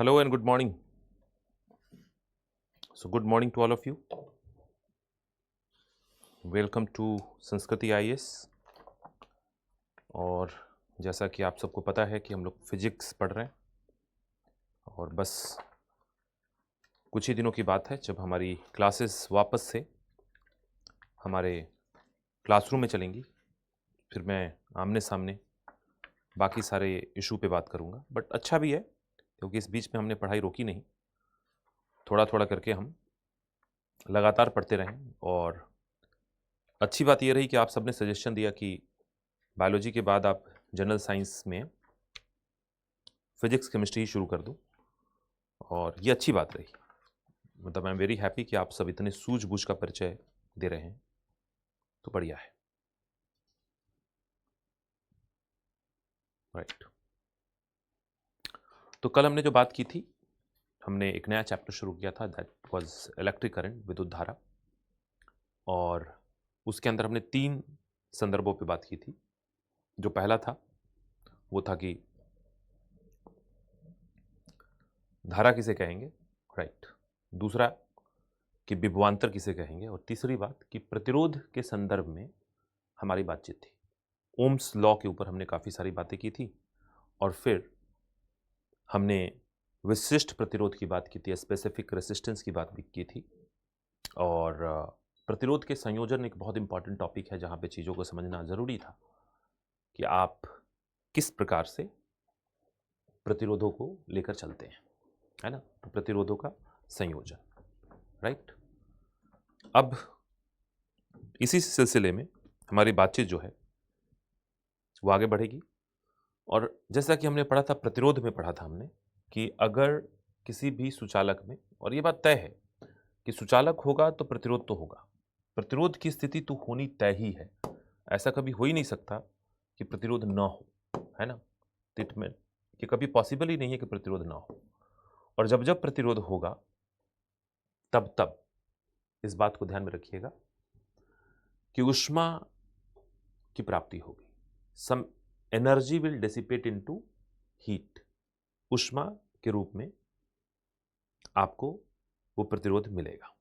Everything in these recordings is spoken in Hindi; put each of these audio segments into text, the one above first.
Hello and good morning. So, good morning to all of you. Welcome to संस्कृति IAS. और जैसा कि आप सबको पता है कि हम लोग फिजिक्स पढ़ रहे हैं और बस कुछ ही दिनों की बात है जब हमारी क्लासेस वापस से हमारे क्लासरूम में चलेंगी। फिर मैं आमने सामने बाकी सारे इशू पे बात करूँगा। बट अच्छा भी है क्योंकि इस बीच में हमने पढ़ाई रोकी नहीं, थोड़ा थोड़ा करके हम लगातार पढ़ते रहें। और अच्छी बात यह रही कि आप सबने सजेशन दिया कि बायोलॉजी के बाद आप जनरल साइंस में फिजिक्स केमिस्ट्री ही शुरू कर दो, और ये अच्छी बात रही। मतलब आई एम वेरी हैप्पी कि आप सब इतने सूझबूझ का परिचय दे रहे हैं, तो बढ़िया है। राइट। तो कल हमने जो बात की थी, हमने एक नया चैप्टर शुरू किया था, दैट वाज इलेक्ट्रिक करंट, विद्युत धारा। और उसके अंदर हमने 3 संदर्भों पे बात की थी। जो पहला था वो था कि धारा किसे कहेंगे, राइट। दूसरा कि विभवांतर किसे कहेंगे, और तीसरी बात कि प्रतिरोध के संदर्भ में हमारी बातचीत थी। ओम्स लॉ के ऊपर हमने काफ़ी सारी बातें की थी, और फिर हमने विशिष्ट प्रतिरोध की बात की थी, स्पेसिफिक रेसिस्टेंस की बात भी की थी। और प्रतिरोध के संयोजन एक बहुत इंपॉर्टेंट टॉपिक है जहाँ पे चीज़ों को समझना ज़रूरी था कि आप किस प्रकार से प्रतिरोधों को लेकर चलते हैं, है ना। तो प्रतिरोधों का संयोजन, राइट। अब इसी सिलसिले में हमारी बातचीत जो है वो आगे बढ़ेगी। और जैसा कि हमने पढ़ा था, प्रतिरोध में पढ़ा था हमने कि अगर किसी भी सुचालक में, और ये बात तय है कि सुचालक होगा तो प्रतिरोध तो होगा, प्रतिरोध की स्थिति तो होनी तय ही है। ऐसा कभी हो ही नहीं सकता कि प्रतिरोध ना हो, है ना। इट में कि कभी पॉसिबल ही नहीं है कि प्रतिरोध ना हो। और जब जब प्रतिरोध होगा तब तब इस बात को ध्यान में रखिएगा कि ऊष्मा की प्राप्ति होगी। Some energy will dissipate into heat. ऊष्मा के रूप में आपको वो प्रतिरोध मिलेगा,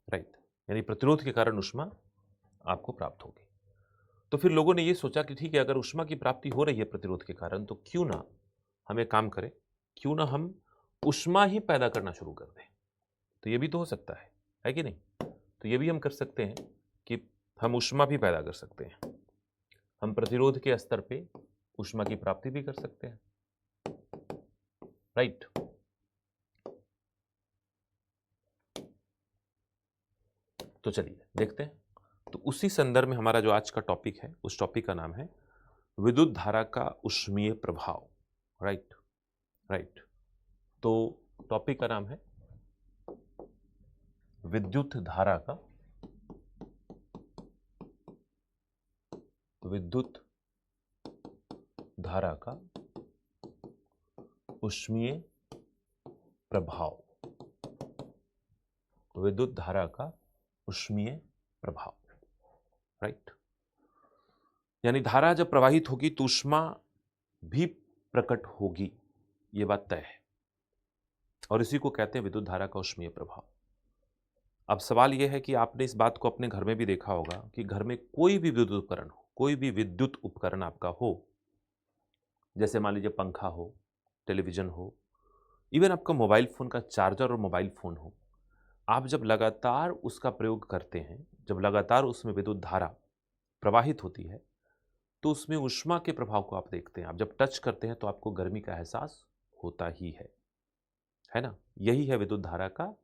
राइट। यानी प्रतिरोध के कारण ऊष्मा आपको प्राप्त होगी। तो फिर लोगों ने ये सोचा कि ठीक है, अगर ऊष्मा की प्राप्ति हो रही है प्रतिरोध के कारण, तो क्यों ना हम एक काम करें, क्यों ना हम ऊष्मा ही पैदा करना शुरू कर दें। तो ये भी तो हो सकता है कि नहीं। तो ये भी हम कर सकते हैं कि हम ऊष्मा भी पैदा कर सकते हैं। हम प्रतिरोध के स्तर पे ऊष्मा की प्राप्ति भी कर सकते हैं, राइट। तो चलिए देखते हैं। तो उसी संदर्भ में हमारा जो आज का टॉपिक है, उस टॉपिक का नाम है विद्युत धारा का ऊष्मीय प्रभाव, राइट। राइट। तो टॉपिक का नाम है विद्युत धारा का ऊष्मीय प्रभाव। विद्युत धारा का ऊष्मीय प्रभाव, राइट। यानी धारा जब प्रवाहित होगी तो ऊष्मा भी प्रकट होगी, ये बात तय है। और इसी को कहते हैं विद्युत धारा का ऊष्मीय प्रभाव। अब सवाल यह है कि आपने इस बात को अपने घर में भी देखा होगा कि घर में कोई भी विद्युत उपकरण हो, कोई भी विद्युत उपकरण आपका हो, जैसे मान लीजिए पंखा हो, टेलीविजन हो, इवन आपका मोबाइल फ़ोन का चार्जर और मोबाइल फ़ोन हो, आप जब लगातार उसका प्रयोग करते हैं, जब लगातार उसमें विद्युत धारा प्रवाहित होती है, तो उसमें ऊष्मा के प्रभाव को आप देखते हैं। आप जब टच करते हैं तो आपको गर्मी का एहसास होता ही है ना। यही है विद्युत धारा का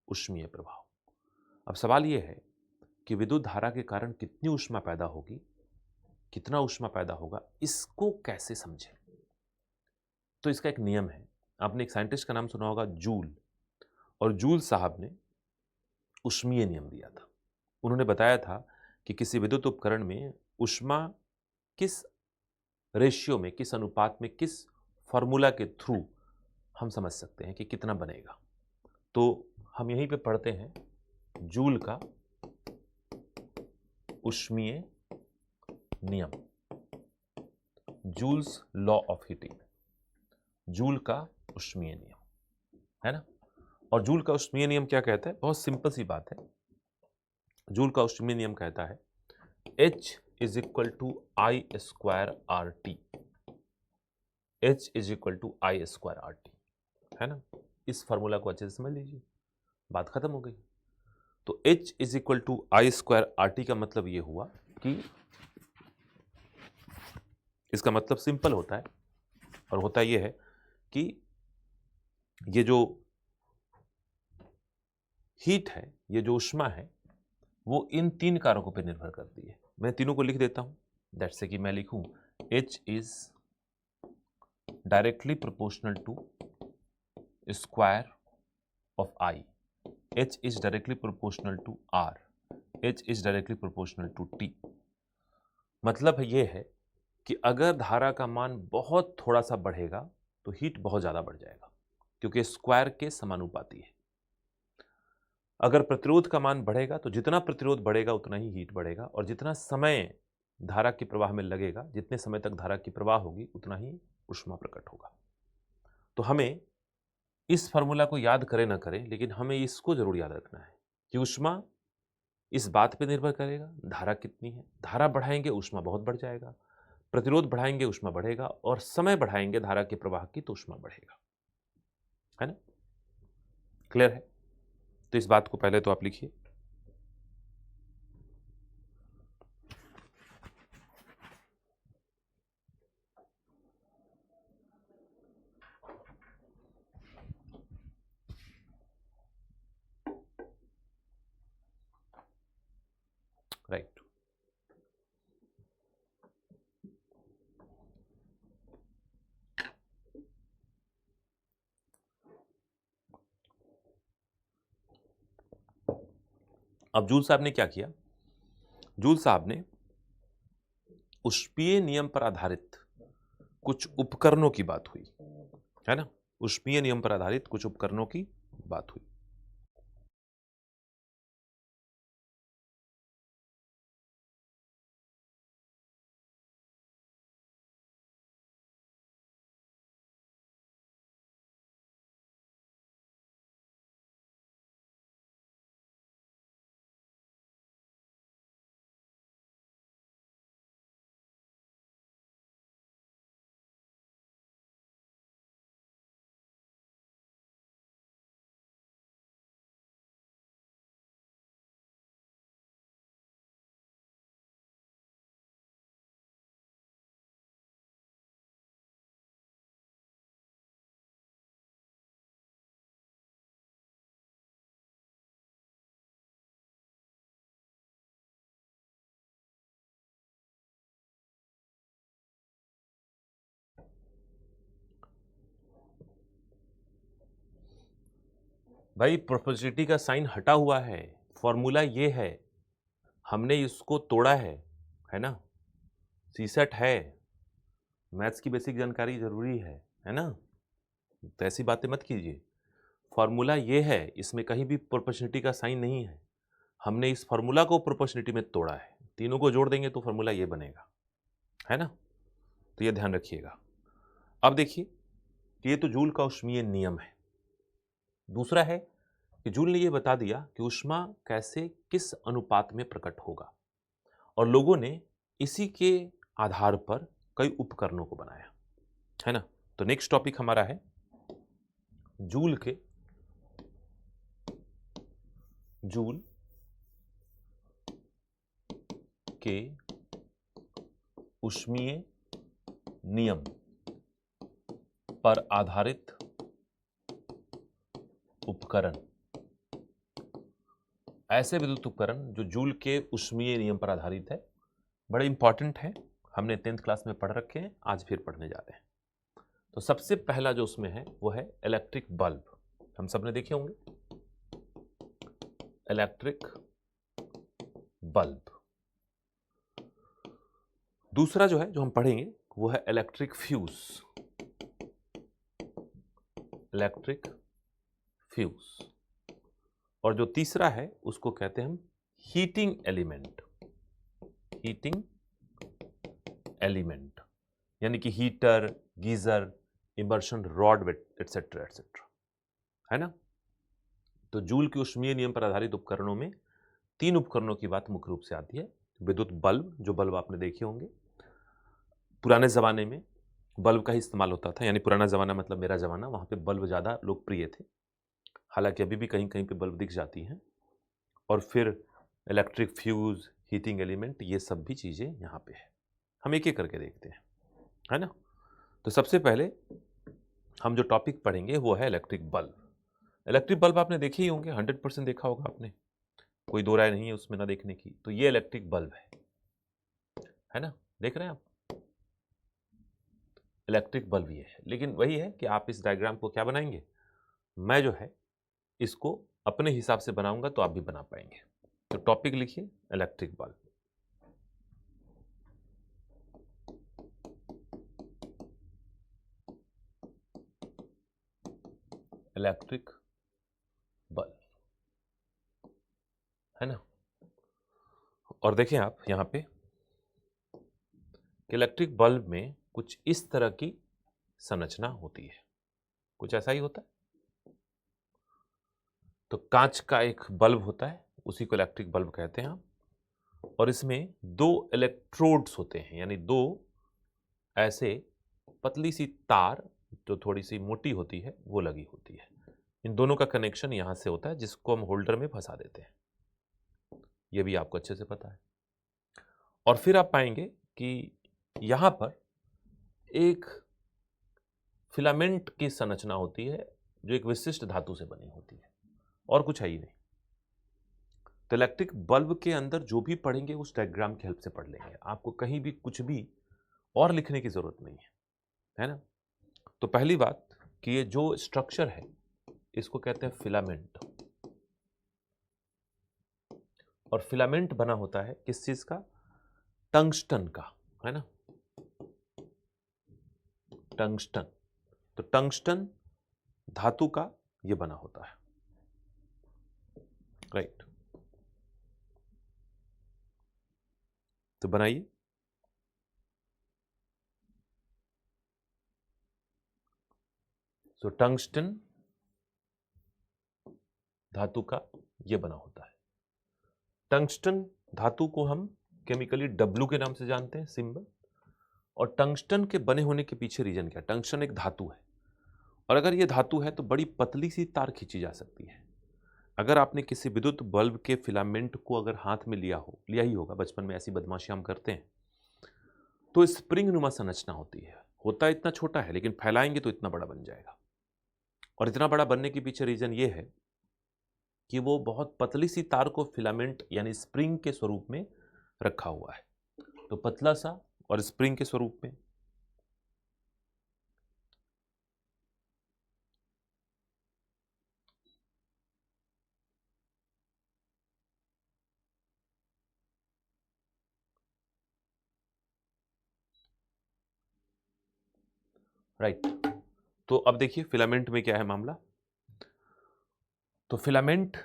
ऊष्मीय प्रभाव। अब सवाल यह है कि विद्युत धारा के कारण कितनी ऊष्मा पैदा होगी, कितना ऊष्मा पैदा होगा, इसको कैसे समझें। तो इसका एक नियम है। आपने एक साइंटिस्ट का नाम सुना होगा, जूल। और जूल साहब ने ऊष्मीय नियम दिया था। उन्होंने बताया था कि किसी विद्युत उपकरण में ऊष्मा किस रेशियो में, किस अनुपात में, किस फॉर्मूला के थ्रू हम समझ सकते हैं कि कितना बनेगा। तो हम यहीं पे पढ़ते हैं जूल का ऊष्मीय नियम, joules law of heating, joule का ऊष्मीय नियम। है ना। और जूल का ऊष्मीय नियम क्या कहता है? बहुत सिंपल सी बात है। जूल का ऊष्मीय नियम कहता है H is equal to I square R T. H is equal to I square R T, है ना। इस फॉर्मूला को अच्छे से समझ लीजिए, बात खत्म हो गई। तो H is equal to I square R T का मतलब ये हुआ कि इसका मतलब सिंपल होता है, और होता ये है कि ये जो हीट है, ये जो ऊष्मा है, वो इन तीन कारकों पर निर्भर करती है। मैं तीनों को लिख देता हूं। दैट्स से कि मैं लिखूं H is directly proportional to square of I, H is directly proportional to R, H is directly proportional to T। मतलब ये है कि अगर धारा का मान बहुत थोड़ा सा बढ़ेगा तो हीट बहुत ज़्यादा बढ़ जाएगा, क्योंकि स्क्वायर के समानुपाती है। अगर प्रतिरोध का मान बढ़ेगा तो जितना प्रतिरोध बढ़ेगा उतना ही हीट बढ़ेगा, और जितना समय धारा के प्रवाह में लगेगा, जितने समय तक धारा की प्रवाह होगी, उतना ही ऊष्मा प्रकट होगा। तो हमें इस फॉर्मूला को याद करें ना करें, लेकिन हमें इसको जरूर याद रखना है कि ऊष्मा इस बात पे निर्भर करेगा धारा कितनी है। धारा बढ़ाएंगे ऊष्मा बहुत बढ़ जाएगा, प्रतिरोध बढ़ाएंगे ऊष्मा बढ़ेगा, और समय बढ़ाएंगे धारा के प्रवाह की तो ऊष्मा बढ़ेगा, है ना। क्लियर है? तो इस बात को पहले तो आप लिखिए। राइट। अब जूल साहब ने क्या किया? जूल साहब ने ऊष्मीय नियम पर आधारित कुछ उपकरणों की बात हुई, है ना। ऊष्मीय नियम पर आधारित कुछ उपकरणों की बात हुई। भाई प्रोपोर्शनलिटी का साइन हटा हुआ है, फॉर्मूला ये है, हमने इसको तोड़ा है ना। सीसेट है, मैथ्स की बेसिक जानकारी जरूरी है ना। तो ऐसी बातें मत कीजिए। फॉर्मूला ये है, इसमें कहीं भी प्रोपोर्शनलिटी का साइन नहीं है। हमने इस फॉर्मूला को प्रोपोर्शनलिटी में तोड़ा है, तीनों को जोड़ देंगे तो फॉर्मूला ये बनेगा, है ना। तो ये ध्यान रखिएगा। अब देखिए कि ये तो जूल का ऊष्मीय नियम है। दूसरा है कि जूल ने ये बता दिया कि ऊष्मा कैसे किस अनुपात में प्रकट होगा, और लोगों ने इसी के आधार पर कई उपकरणों को बनाया, है ना। तो नेक्स्ट टॉपिक हमारा है जूल के ऊष्मीय नियम पर आधारित उपकरण। ऐसे विद्युत उपकरण जो जूल के ऊष्मीय नियम पर आधारित है, बड़े इंपॉर्टेंट है, हमने 10th क्लास में पढ़ रखे हैं, आज फिर पढ़ने जा रहे हैं। तो सबसे पहला जो उसमें है वो है इलेक्ट्रिक बल्ब। हम सब ने देखे होंगे इलेक्ट्रिक बल्ब। दूसरा जो है जो हम पढ़ेंगे वो है इलेक्ट्रिक फ्यूज। Electric fuse. और जो तीसरा है उसको कहते हैं हम हीटिंग एलिमेंट। हीटिंग एलिमेंट यानी कि heater, geyser, immersion rod, etcetera etcetera. है ना। तो जूल के ऊष्मीय नियम पर आधारित उपकरणों में 3 उपकरणों की बात मुख्य रूप से आती है। विद्युत बल्ब, जो बल्ब आपने देखे होंगे, पुराने ज़माने में बल्ब का ही इस्तेमाल होता था, यानी पुराना ज़माना मतलब मेरा ज़माना, वहाँ पे बल्ब ज़्यादा लोकप्रिय थे। हालाँकि अभी भी कहीं-कहीं पे बल्ब दिख जाती हैं। और फिर इलेक्ट्रिक फ्यूज़, हीटिंग एलिमेंट, ये सब भी चीज़ें यहाँ पे है। हम एक-एक करके देखते हैं, है ना। तो सबसे पहले हम जो टॉपिक पढ़ेंगे वो है इलेक्ट्रिक बल्ब। इलेक्ट्रिक बल्ब आपने देखे ही होंगे, 100% देखा होगा आपने, कोई दो राय नहीं है उसमें ना देखने की। तो ये इलेक्ट्रिक बल्ब है ना, देख रहे हैं आप, इलेक्ट्रिक बल्ब ये है। लेकिन वही है कि आप इस डायग्राम को क्या बनाएंगे, मैं जो है इसको अपने हिसाब से बनाऊंगा तो आप भी बना पाएंगे। तो टॉपिक लिखिए इलेक्ट्रिक बल्ब। इलेक्ट्रिक बल्ब, है ना। और देखें आप यहां पे कि इलेक्ट्रिक बल्ब में कुछ इस तरह की संरचना होती है, कुछ ऐसा ही होता है। तो कांच का एक बल्ब होता है, उसी को इलेक्ट्रिक बल्ब कहते हैं हम। और इसमें 2 इलेक्ट्रोड्स होते हैं, यानी 2 ऐसे पतली सी तार जो थोड़ी सी मोटी होती है वो लगी होती है। इन दोनों का कनेक्शन यहां से होता है, जिसको हम होल्डर में फंसा देते हैं। ये भी आपको अच्छे से पता है। और फिर आप पाएंगे कि यहां पर एक फिलामेंट की संरचना होती है, जो एक विशिष्ट धातु से बनी होती है, और कुछ है ही नहीं। तो इलेक्ट्रिक बल्ब के अंदर जो भी पढ़ेंगे उस डायग्राम की हेल्प से पढ़ लेंगे, आपको कहीं भी कुछ भी और लिखने की जरूरत नहीं है ना। तो पहली बात कि ये जो स्ट्रक्चर है इसको कहते हैं फिलामेंट। और फिलामेंट बना होता है किस चीज का, टंगस्टन का, है ना, टंगस्टन। तो टंगस्टन धातु का ये बना होता है, राइट। तो बनाइए। तो टंगस्टन धातु का ये बना होता है। टंगस्टन धातु को हम केमिकली डब्ल्यू के नाम से जानते हैं, सिंबल। और टंगस्टन के बने होने के पीछे रीजन क्या, टंगस्टन एक धातु है, और अगर ये धातु है तो बड़ी पतली सी तार खींची जा सकती है। अगर आपने किसी विद्युत बल्ब के फिलामेंट को अगर हाथ में लिया ही होगा, बचपन में ऐसी बदमाशी हम करते हैं, तो स्प्रिंग नुमा संरचना होती है। होता इतना छोटा है लेकिन फैलाएंगे तो इतना बड़ा बन जाएगा। और इतना बड़ा बनने के पीछे रीजन ये है कि वो बहुत पतली सी तार को फिलामेंट यानी स्प्रिंग के स्वरूप में रखा हुआ है। तो पतला सा और स्प्रिंग के स्वरूप में। राइट। तो अब देखिए फिलामेंट में क्या है मामला। तो फिलामेंट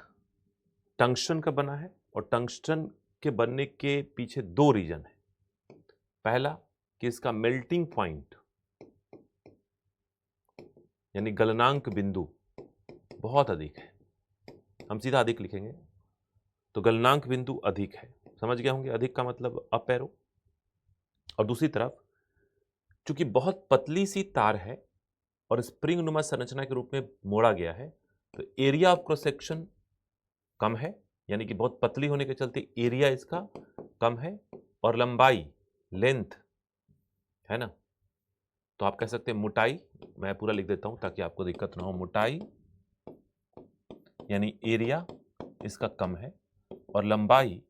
टंगस्टन का बना है, और टंगस्टन के बनने के पीछे 2 रीजन है। पहला कि इसका मेल्टिंग पॉइंट यानी गलनांक बिंदु बहुत अधिक है। हम सीधा अधिक लिखेंगे, तो गलनांक बिंदु अधिक है, समझ गए होंगे। अधिक का मतलब अप एरो। और दूसरी तरफ चूंकि बहुत पतली सी तार है और स्प्रिंग नुमा संरचना के रूप में मोड़ा गया है, तो एरिया ऑफ क्रॉस सेक्शन कम है, यानी कि बहुत पतली होने के चलते एरिया इसका कम है, और लंबाई, लेंथ, है ना। तो आप कह सकते हैं मोटाई, मैं पूरा लिख देता हूं ताकि आपको दिक्कत ना हो। मोटाई यानी एरिया इसका कम है, और लंबाई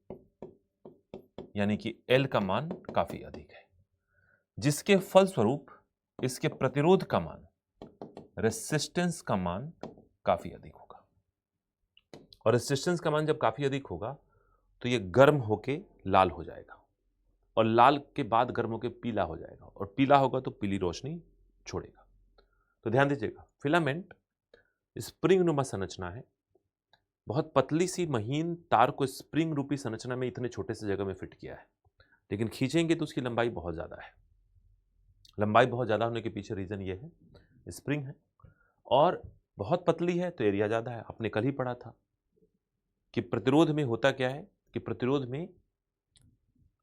यानी कि एल का मान काफी अधिक है, जिसके फलस्वरूप इसके प्रतिरोध का मान, रेसिस्टेंस का मान काफी अधिक होगा। और रेसिस्टेंस का मान जब काफी अधिक होगा तो ये गर्म होके लाल हो जाएगा, और लाल के बाद गर्म होके पीला हो जाएगा, और पीला होगा तो पीली रोशनी छोड़ेगा। तो ध्यान दीजिएगा, फिलामेंट स्प्रिंग नुमा संरचना है। बहुत पतली सी महीन तार को स्प्रिंग रूपी संरचना में इतने छोटे से जगह में फिट किया है, लेकिन खींचेंगे तो उसकी लंबाई बहुत ज्यादा है। लंबाई बहुत ज्यादा होने के पीछे रीजन ये है, स्प्रिंग है। और बहुत पतली है तो एरिया ज़्यादा है। आपने कल ही पढ़ा था कि प्रतिरोध में होता क्या है कि प्रतिरोध में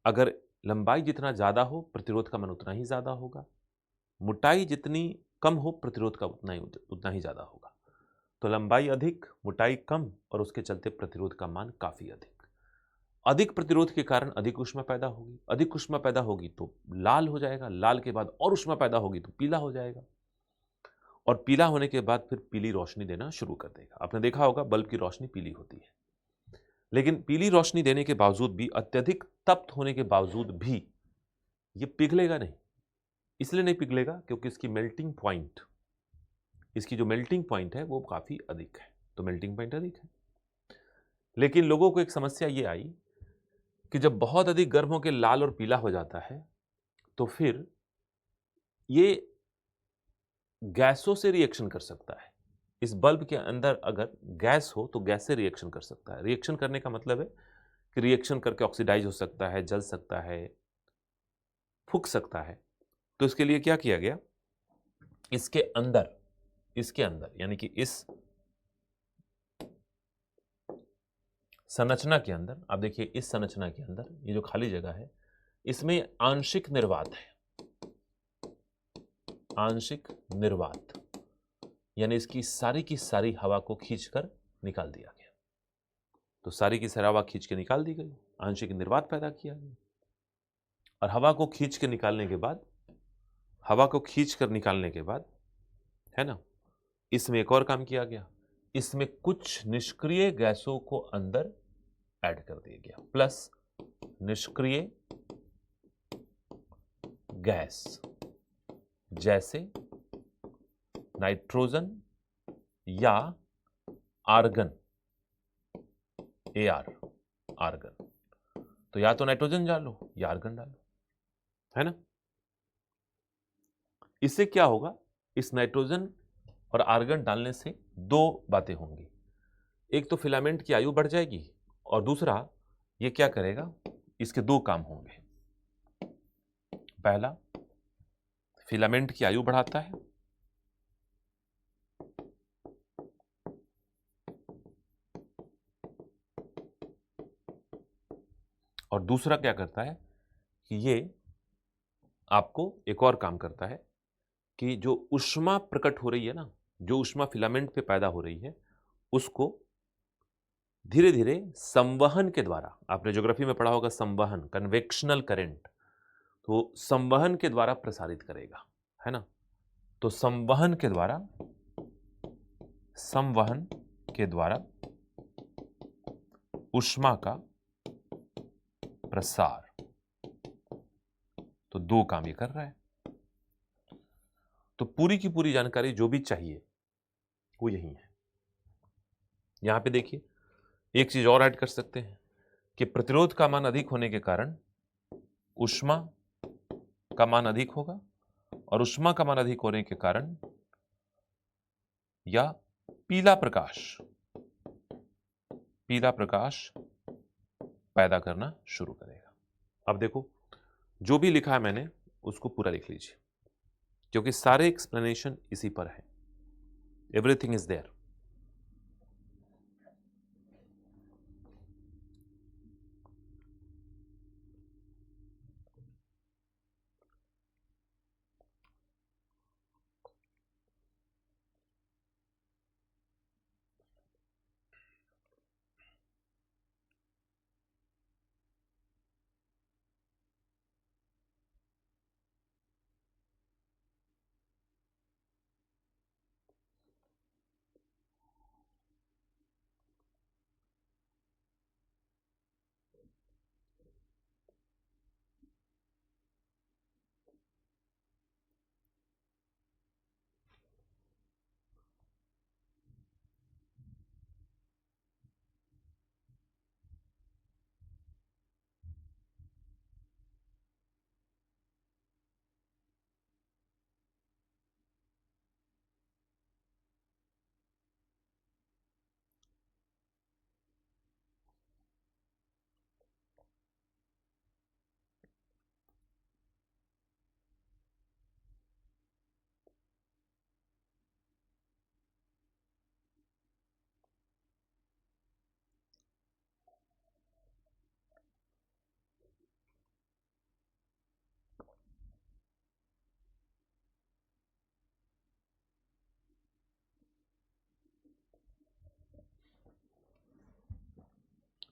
अगर लंबाई जितना ज़्यादा हो प्रतिरोध का मान उतना ही ज़्यादा होगा, मोटाई जितनी कम हो प्रतिरोध का उतना ही ज़्यादा होगा। तो लंबाई अधिक, मोटाई कम और उसके चलते प्रतिरोध का मान काफ़ी अधिक। अधिक प्रतिरोध के कारण अधिक ऊष्मा पैदा होगी, अधिक ऊष्मा पैदा होगी तो लाल हो जाएगा, लाल के बाद और ऊष्मा पैदा होगी तो पीला हो जाएगा, और पीला होने के बाद फिर पीली रोशनी देना शुरू कर देगा। आपने देखा होगा बल्ब की रोशनी पीली होती है, लेकिन पीली रोशनी देने के बावजूद भी, अत्यधिक तप्त होने के बावजूद भी ये पिघलेगा नहीं। इसलिए नहीं पिघलेगा क्योंकि इसकी मेल्टिंग पॉइंट, इसकी जो मेल्टिंग पॉइंट है वो काफ़ी अधिक है, तो मेल्टिंग पॉइंट अधिक है। लेकिन लोगों को एक समस्या ये आई कि जब बहुत अधिक गर्म होकर लाल और पीला हो जाता है तो फिर ये गैसों से रिएक्शन कर सकता है। इस बल्ब के अंदर अगर गैस हो तो गैस से रिएक्शन कर सकता है। रिएक्शन करने का मतलब है कि रिएक्शन करके ऑक्सीडाइज हो सकता है, जल सकता है, फूक सकता है। तो इसके लिए क्या किया गया, इसके अंदर यानी कि इस संरचना के अंदर, आप देखिए इस संरचना के अंदर ये जो खाली जगह है इसमें आंशिक निर्वात है। आंशिक निर्वात यानी इसकी सारी की सारी हवा को खींचकर निकाल दिया गया। तो सारी की सारी हवा खींच के निकाल दी गई, आंशिक निर्वात पैदा किया गया। और हवा को खींच के निकालने के बाद, हवा को खींच कर निकालने के बाद, है ना, इसमें एक और काम किया गया, इसमें कुछ निष्क्रिय गैसों को अंदर ऐड कर दिया गया, प्लस निष्क्रिय गैस जैसे नाइट्रोजन या आर्गन, AR, आर्गन। तो या तो नाइट्रोजन डालो या आर्गन डालो, है ना। इससे क्या होगा, इस नाइट्रोजन और आर्गन डालने से दो बातें होंगी। एक तो फिलामेंट की आयु बढ़ जाएगी और दूसरा ये क्या करेगा, इसके दो काम होंगे। पहला, फिलामेंट की आयु बढ़ाता है, और दूसरा क्या करता है कि ये आपको एक और काम करता है कि जो ऊष्मा प्रकट हो रही है ना, जो ऊष्मा फिलामेंट पे पैदा हो रही है उसको धीरे धीरे संवहन के द्वारा, आपने ज्योग्राफी में पढ़ा होगा संवहन, कन्वेक्शनल करंट, तो संवहन के द्वारा प्रसारित करेगा, है ना। तो संवहन के द्वारा ऊष्मा का प्रसार, तो दो काम ये कर रहा है। तो पूरी की पूरी जानकारी जो भी चाहिए वो यही है। यहां पे देखिए एक चीज और ऐड कर सकते हैं कि प्रतिरोध का मान अधिक होने के कारण ऊष्मा का मान अधिक होगा, और ऊष्मा का मान अधिक होने के कारण या पीला प्रकाश पैदा करना शुरू करेगा। अब देखो जो भी लिखा है मैंने उसको पूरा लिख लीजिए, क्योंकि सारे एक्सप्लेनेशन इसी पर है। Everything is there.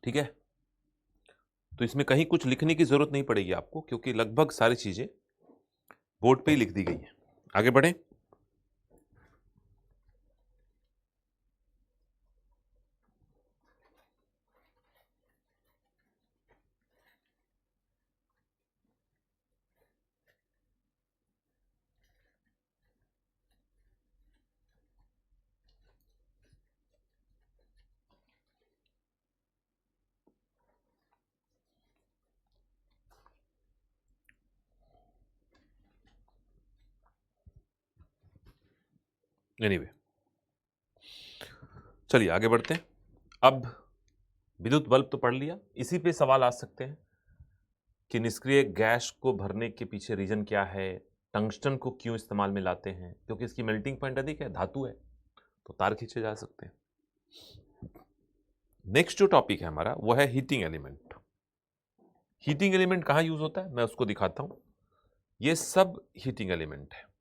ठीक है, तो इसमें कहीं कुछ लिखने की जरूरत नहीं पड़ेगी आपको, क्योंकि लगभग सारी चीजें बोर्ड पे ही लिख दी गई है। आगे बढ़ें। एनीवे, चलिए आगे बढ़ते हैं। अब विद्युत बल्ब तो पढ़ लिया, इसी पे सवाल आ सकते हैं कि निष्क्रिय गैस को भरने के पीछे रीजन क्या है, टंगस्टन को क्यों इस्तेमाल में लाते हैं, क्योंकि इसकी मेल्टिंग पॉइंट अधिक है, धातु है, तो तार खींचे जा सकते हैं। नेक्स्ट जो टॉपिक है हमारा वो है हीटिंग एलिमेंट। हीटिंग एलिमेंट कहां यूज होता है मैं उसको दिखाता हूं। ये सब हीटिंग एलिमेंट है।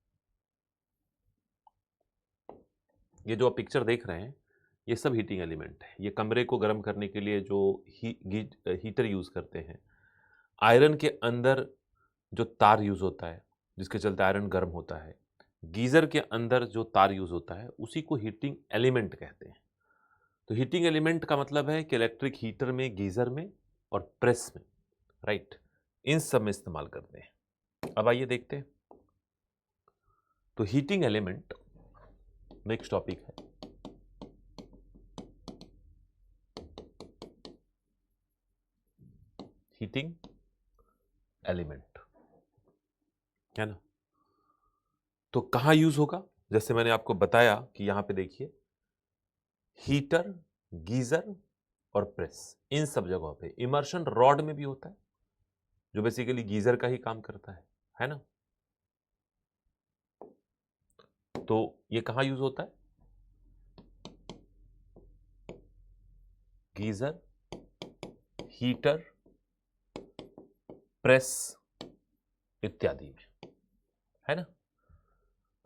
ये जो आप पिक्चर देख रहे हैं ये सब हीटिंग एलिमेंट है। ये कमरे को गर्म करने के लिए जो हीटर यूज करते हैं, आयरन के अंदर जो तार यूज होता है जिसके चलते आयरन गर्म होता है, गीजर के अंदर जो तार यूज होता है उसी को हीटिंग एलिमेंट कहते हैं। तो हीटिंग एलिमेंट का मतलब है कि इलेक्ट्रिक हीटर में, गीजर में और प्रेस में, राइट, इन सब में इस्तेमाल करते हैं। अब आइए देखते हैं। तो हीटिंग एलिमेंट नेक्स्ट टॉपिक है। हीटिंग एलिमेंट है ना, तो कहां यूज होगा? जैसे मैंने आपको बताया कि यहां पे देखिए, हीटर, गीजर और प्रेस, इन सब जगहों पे। इमर्शन रॉड में भी होता है जो बेसिकली गीजर का ही काम करता है ना। तो ये कहां यूज होता है? गीजर, हीटर, प्रेस इत्यादि में, है ना।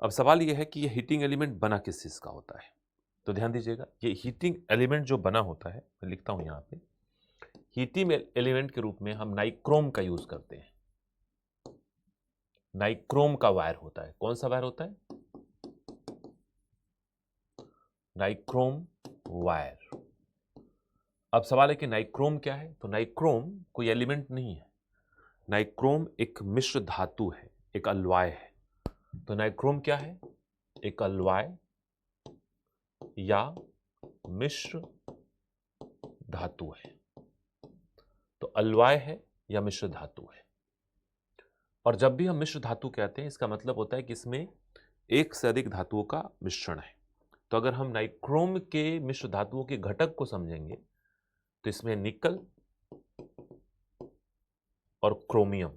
अब सवाल यह है कि ये हीटिंग एलिमेंट बना किस चीज का होता है। तो ध्यान दीजिएगा, ये हीटिंग एलिमेंट जो बना होता है, मैं लिखता हूं यहां पे, हीटिंग एलिमेंट के रूप में हम नाइक्रोम का यूज करते हैं। नाइक्रोम का वायर होता है। कौन सा वायर होता है? Nichrome wire. अब सवाल है कि नाइक्रोम क्या है? तो नाइक्रोम कोई एलिमेंट नहीं है। नाइक्रोम एक मिश्र धातु है, एक अलवाय है। तो नाइक्रोम क्या है? एक अलवाय या मिश्र धातु है। तो अलवाय है या मिश्र धातु है। और जब भी हम मिश्र धातु कहते हैं इसका मतलब होता है कि इसमें एक से अधिक धातुओं का मिश्रण है। तो अगर हम नाइक्रोम के मिश्र धातुओं के घटक को समझेंगे तो इसमें निकल और क्रोमियम,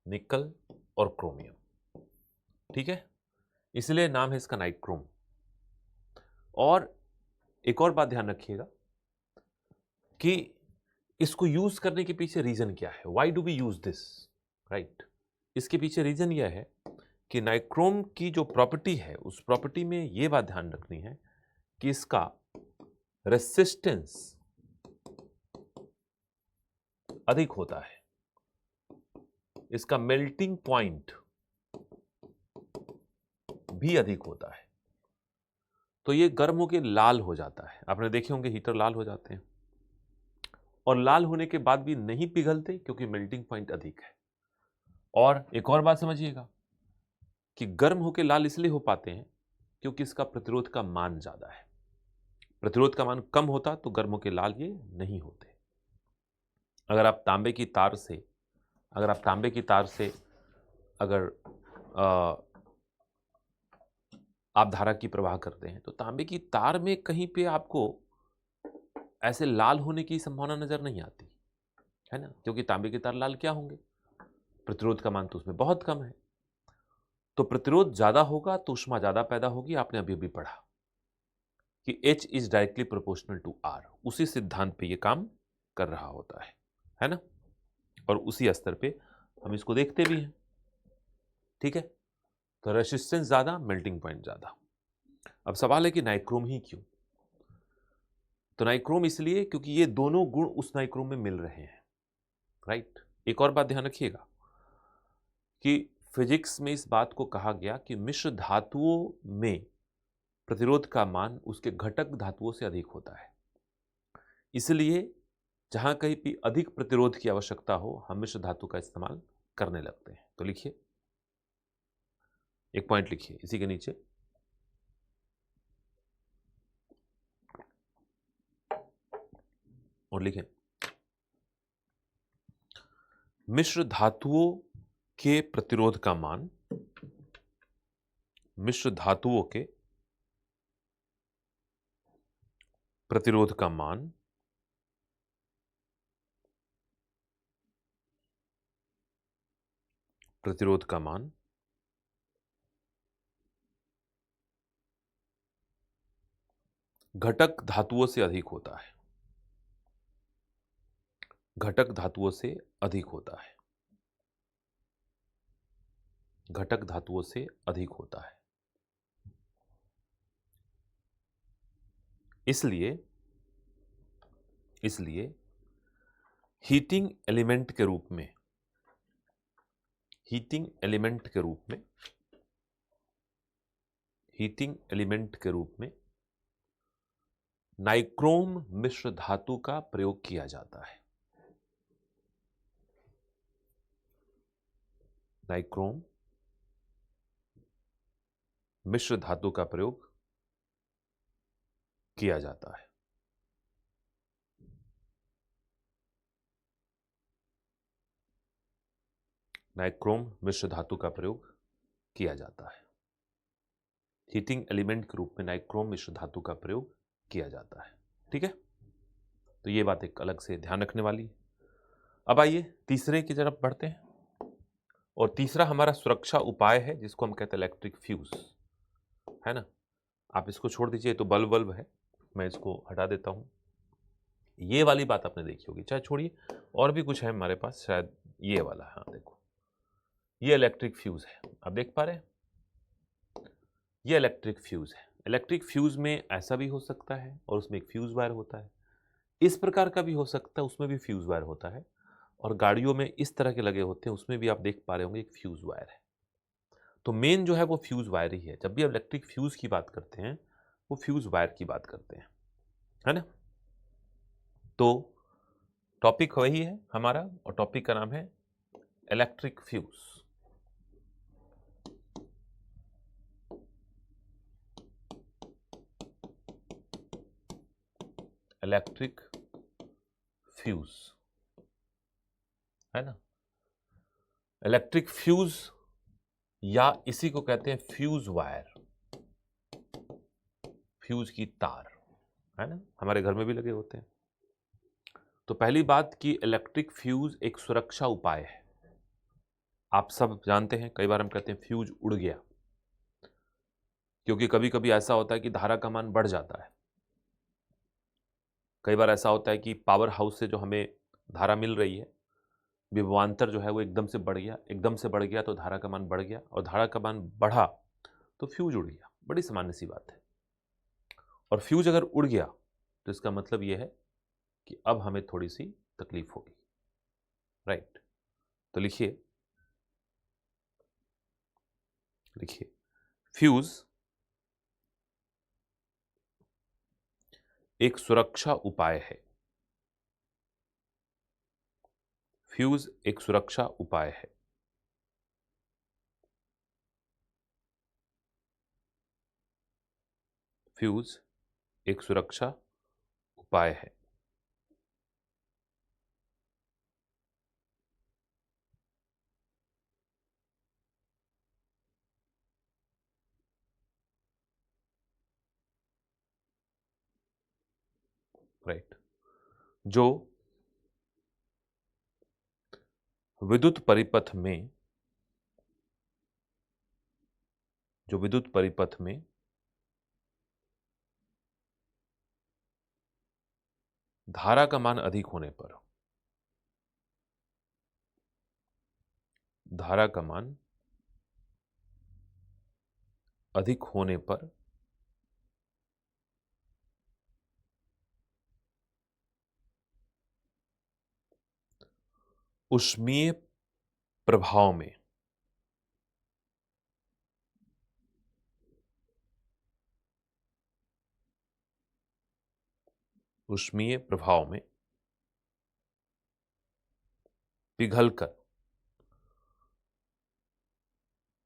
निकल और क्रोमियम, ठीक है, इसलिए नाम है इसका नाइक्रोम। और एक और बात ध्यान रखिएगा कि इसको यूज करने के पीछे रीजन क्या है, why do we use this, right. इसके पीछे रीजन यह है कि नाइक्रोम की जो प्रॉपर्टी है उस प्रॉपर्टी में यह बात ध्यान रखनी है कि इसका रेसिस्टेंस अधिक होता है, इसका मेल्टिंग पॉइंट भी अधिक होता है। तो ये गर्म होकर लाल हो जाता है। आपने देखे होंगे हीटर लाल हो जाते हैं, और लाल होने के बाद भी नहीं पिघलते क्योंकि मेल्टिंग पॉइंट अधिक है। और एक और बात समझिएगा कि गर्म होकर लाल इसलिए हो पाते हैं क्योंकि इसका प्रतिरोध का मान ज्यादा है। प्रतिरोध का मान कम होता तो गर्म होकर लाल ये नहीं होते। अगर आप तांबे की तार से अगर आप धारा की प्रवाह करते हैं तो तांबे की तार में कहीं पे आपको ऐसे लाल होने की संभावना नजर नहीं आती है ना, क्योंकि तांबे की तार लाल क्या होंगे, प्रतिरोध का मान तो उसमें बहुत कम है। तो प्रतिरोध ज्यादा होगा तो ऊष्मा ज्यादा पैदा होगी। आपने अभी अभी पढ़ा कि H is directly proportional to R। उसी सिद्धांत पे ये काम कर रहा होता है ना, और उसी स्तर पे हम इसको देखते भी हैं, ठीक है। तो रेसिस्टेंस ज्यादा, मेल्टिंग पॉइंट ज्यादा। अब सवाल है कि नाइक्रोम ही क्यों? तो नाइक्रोम इसलिए क्योंकि ये दोनों गुण उस नाइक्रोम में मिल रहे हैं, राइट। एक और बात ध्यान रखिएगा कि फिजिक्स में इस बात को कहा गया कि मिश्र धातुओं में प्रतिरोध का मान उसके घटक धातुओं से अधिक होता है। इसलिए जहां कहीं भी अधिक प्रतिरोध की आवश्यकता हो हम मिश्र धातु का इस्तेमाल करने लगते हैं। तो लिखिए, एक पॉइंट लिखिए इसी के नीचे, और लिखें मिश्र धातुओं के प्रतिरोध का मान, मिश्र धातुओं के प्रतिरोध का मान प्रतिरोध का मान घटक धातुओं से अधिक होता है, घटक धातुओं से अधिक होता है, घटक धातुओं से अधिक होता है। इसलिए हीटिंग एलिमेंट के रूप में, हीटिंग एलिमेंट के रूप में, हीटिंग एलिमेंट के रूप में नाइक्रोम मिश्र धातु का प्रयोग किया जाता है। नाइक्रोम मिश्र धातु का प्रयोग किया जाता है। नाइक्रोम मिश्र धातु का प्रयोग किया जाता है। हीटिंग एलिमेंट के रूप में नाइक्रोम मिश्र धातु का प्रयोग किया जाता है। ठीक है, तो ये बात एक अलग से ध्यान रखने वाली है। अब आइए तीसरे की तरफ बढ़ते हैं, और तीसरा हमारा सुरक्षा उपाय है जिसको हम कहते हैं इलेक्ट्रिक फ्यूज, है ना। आप इसको छोड़ दीजिए, तो बल्ब बल्ब है, मैं इसको हटा देता हूं। ये वाली बात आपने देखी होगी, चाहे छोड़िए, और भी कुछ है हमारे पास, शायद ये वाला, हाँ देखो, ये इलेक्ट्रिक फ्यूज है, आप देख पा रहे हैं, ये इलेक्ट्रिक फ्यूज है। इलेक्ट्रिक फ्यूज में ऐसा भी हो सकता है और उसमें एक फ्यूज वायर होता है, इस प्रकार का भी हो सकता है, उसमें भी फ्यूज वायर होता है, और गाड़ियों में इस तरह के लगे होते हैं, उसमें भी आप देख पा रहे होंगे एक फ्यूज वायर है। तो मेन जो है वो फ्यूज वायर ही है। जब भी आप इलेक्ट्रिक फ्यूज की बात करते हैं वो फ्यूज वायर की बात करते हैं, है ना। तो टॉपिक वही है हमारा, और टॉपिक का नाम है इलेक्ट्रिक फ्यूज। इलेक्ट्रिक फ्यूज, है ना। इलेक्ट्रिक फ्यूज या इसी को कहते हैं फ्यूज वायर, फ्यूज की तार, है ना, हमारे घर में भी लगे होते हैं। तो पहली बात कि इलेक्ट्रिक फ्यूज एक सुरक्षा उपाय है। आप सब जानते हैं, कई बार हम कहते हैं फ्यूज उड़ गया, क्योंकि कभी कभी ऐसा होता है कि धारा का मान बढ़ जाता है। कई बार ऐसा होता है कि पावर हाउस से जो हमें धारा मिल रही है, विभवांतर जो है वो एकदम से बढ़ गया, एकदम से बढ़ गया तो धारा का मान बढ़ गया, और धारा का मान बढ़ा तो फ्यूज उड़ गया। बड़ी सामान्य सी बात है। और फ्यूज अगर उड़ गया तो इसका मतलब यह है कि अब हमें थोड़ी सी तकलीफ होगी, राइट। तो लिखिए, लिखिए फ्यूज एक सुरक्षा उपाय है। फ्यूज एक सुरक्षा उपाय है। फ्यूज एक सुरक्षा उपाय है। राइट। जो विद्युत परिपथ में, जो विद्युत परिपथ में धारा का मान अधिक होने पर, धारा का मान अधिक होने पर ऊष्मीय प्रभाव में ऊष्मीय प्रभाव में पिघलकर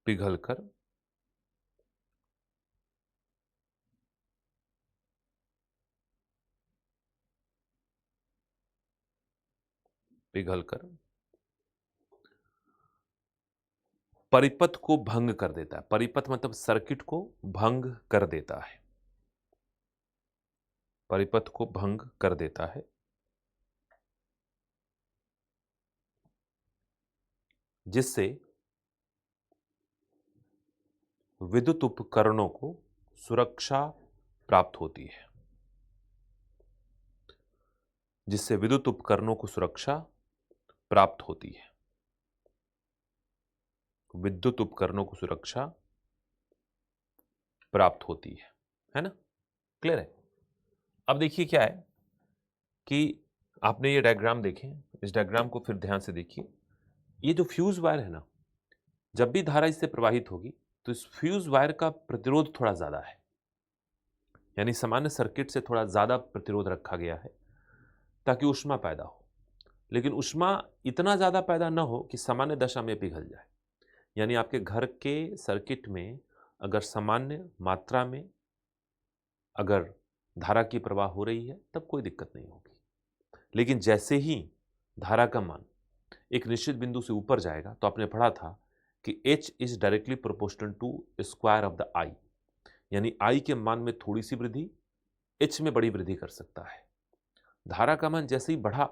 पिघलकर पिघलकर परिपथ को भंग कर देता है। परिपथ मतलब सर्किट को भंग कर देता है, परिपथ को भंग कर देता है, जिससे विद्युत उपकरणों को सुरक्षा प्राप्त होती है, जिससे विद्युत उपकरणों को सुरक्षा प्राप्त होती है, विद्युत उपकरणों को सुरक्षा प्राप्त होती है ना? क्लियर है? अब देखिए क्या है कि आपने ये डायग्राम देखे, इस डायग्राम को फिर ध्यान से देखिए। ये जो फ्यूज वायर है ना, जब भी धारा इससे प्रवाहित होगी तो इस फ्यूज वायर का प्रतिरोध थोड़ा ज्यादा है, यानी सामान्य सर्किट से थोड़ा ज्यादा प्रतिरोध रखा गया है ताकि ऊष्मा पैदा हो, लेकिन ऊष्मा इतना ज्यादा पैदा न हो कि सामान्य दशा में पिघल जाए। यानी आपके घर के सर्किट में अगर सामान्य मात्रा में अगर धारा की प्रवाह हो रही है तब कोई दिक्कत नहीं होगी, लेकिन जैसे ही धारा का मान एक निश्चित बिंदु से ऊपर जाएगा, तो आपने पढ़ा था कि H is directly proportional to square of the I, यानी I के मान में थोड़ी सी वृद्धि H में बड़ी वृद्धि कर सकता है। धारा का मान जैसे ही बढ़ा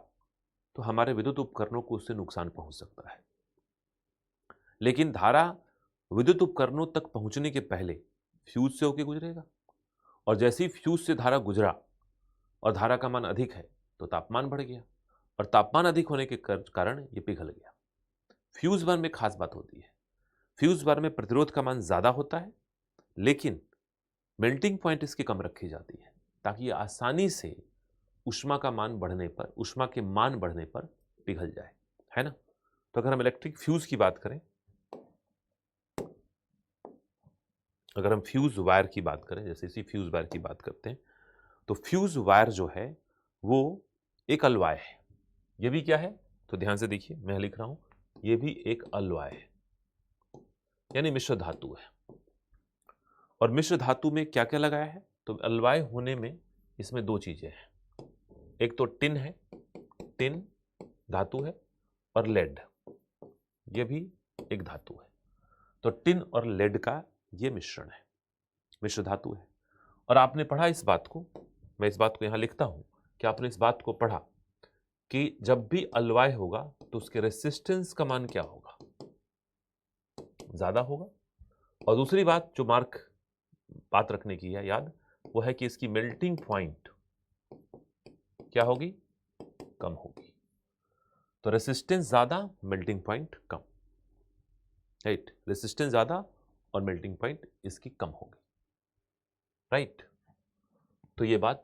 तो हमारे विद्युत उपकरणों को उससे नुकसान पहुंच सकता है, लेकिन धारा विद्युत उपकरणों तक पहुंचने के पहले फ्यूज से होकर गुजरेगा, और जैसे ही फ्यूज से धारा गुजरा और धारा का मान अधिक है तो तापमान बढ़ गया, और तापमान अधिक होने के कारण ये पिघल गया। फ्यूज बार में खास बात होती है, फ्यूज बार में प्रतिरोध का मान ज्यादा होता है, लेकिन मेल्टिंग पॉइंट इसकी कम रखी जाती है ताकि ये आसानी से ऊष्मा का मान बढ़ने पर, ऊष्मा के मान बढ़ने पर पिघल जाए, है ना? तो अगर हम इलेक्ट्रिक फ्यूज की बात करें, अगर हम फ्यूज वायर की बात करें, जैसे इसी फ्यूज वायर की बात करते हैं, तो फ्यूज वायर जो है वो एक अलवाय है। ये भी क्या है? तो ध्यान से देखिए, मैं लिख रहा हूं, ये भी एक अलवाय है, यानी मिश्र धातु है। और मिश्र धातु में क्या क्या लगाया है? तो अलवाय होने में इसमें दो चीजें हैं, एक तो टिन है, टिन धातु है, और लेड, ये भी एक धातु है। तो टिन और लेड का ये मिश्रण है, मिश्र धातु है। और आपने पढ़ा इस बात को, मैं इस बात को यहां लिखता हूं कि आपने इस बात को पढ़ा कि जब भी अलवाय होगा तो उसके रेसिस्टेंस का मान क्या होगा? ज्यादा होगा। और दूसरी बात जो बात रखने की है याद, वो है कि इसकी मेल्टिंग पॉइंट क्या होगी? कम होगी। तो रेसिस्टेंस ज्यादा, मेल्टिंग पॉइंट कम, राइट? रेसिस्टेंस ज्यादा और मेल्टिंग पॉइंट इसकी कम होगी, राइट? तो ये बात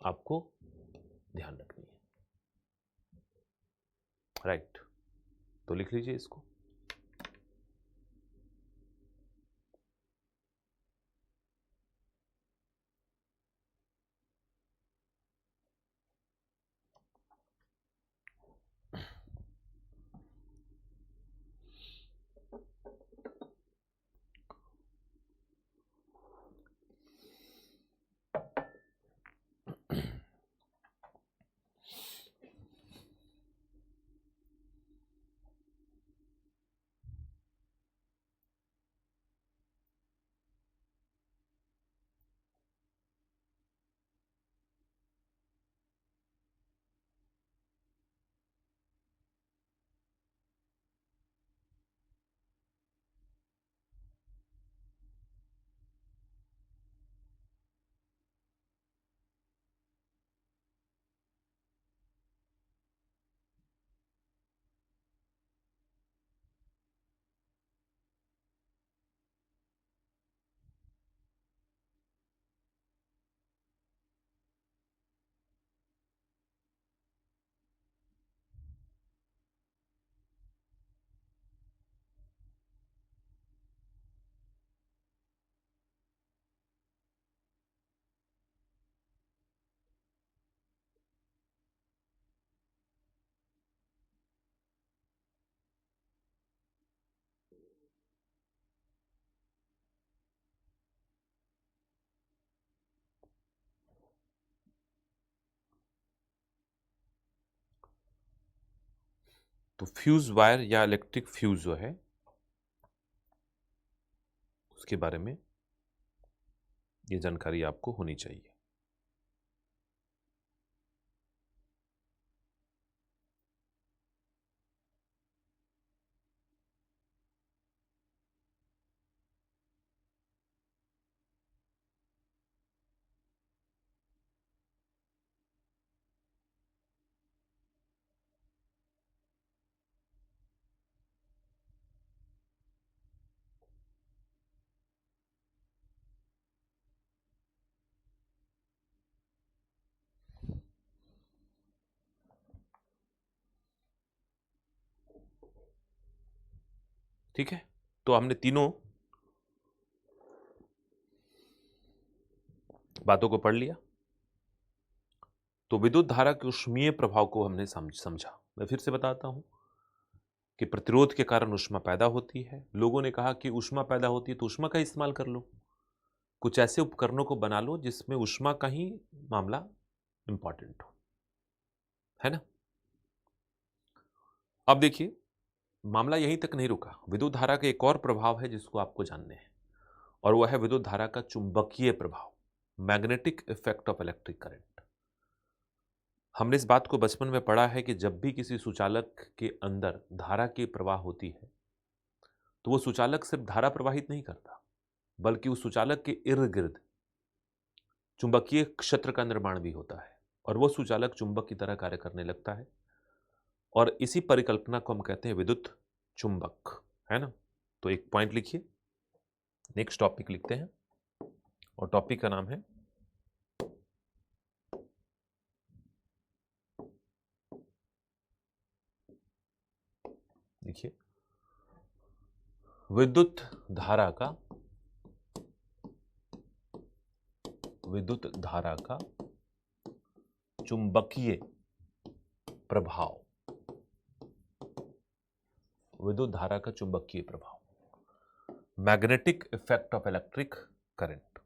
आपको ध्यान रखनी है, राइट? तो लिख लीजिए इसको। तो फ्यूज वायर या इलेक्ट्रिक फ्यूज जो है उसके बारे में ये जानकारी आपको होनी चाहिए। ठीक है, तो हमने तीनों बातों को पढ़ लिया। तो विद्युत धारा के ऊष्मीय प्रभाव को हमने समझा। मैं फिर से बताता हूं कि प्रतिरोध के कारण ऊष्मा पैदा होती है। लोगों ने कहा कि ऊष्मा पैदा होती है तो ऊष्मा का इस्तेमाल कर लो, कुछ ऐसे उपकरणों को बना लो जिसमें ऊष्मा का ही मामला इंपॉर्टेंट हो, है ना। अब देखिए, मामला यहीं तक नहीं रुका। विद्युत धारा का एक और प्रभाव है जिसको आपको जानने हैं, और वह है विद्युत धारा का चुंबकीय प्रभाव, magnetic effect of electric current. हमने इस बात को बचपन में पढ़ा है कि जब भी किसी सुचालक के अंदर धारा की प्रवाह होती है तो वो सुचालक सिर्फ धारा प्रवाहित नहीं करता, बल्कि उस सुचालक के इर्द गिर्द चुंबकीय क्षेत्र का निर्माण भी होता है, और वो सुचालक चुंबक की तरह कार्य करने लगता है। और इसी परिकल्पना को हम कहते हैं विद्युत चुंबक, है ना। तो एक पॉइंट लिखिए, नेक्स्ट टॉपिक लिखते हैं, और टॉपिक का नाम है देखिए विद्युत धारा का चुंबकीय प्रभाव। विद्युत धारा का चुंबकीय प्रभाव, magnetic effect of electric current,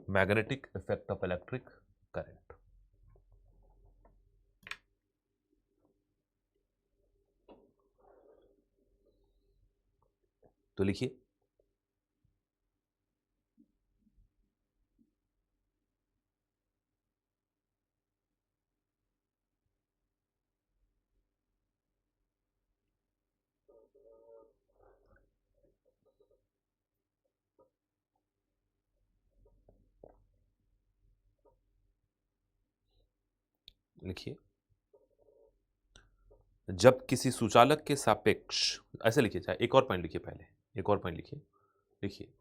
magnetic effect of electric current. तो लिखिए, लिखिए जब किसी सुचालक के सापेक्ष, ऐसे लिखिए, चाहे एक और पॉइंट लिखिए, पहले एक और पॉइंट लिखिए। लिखिए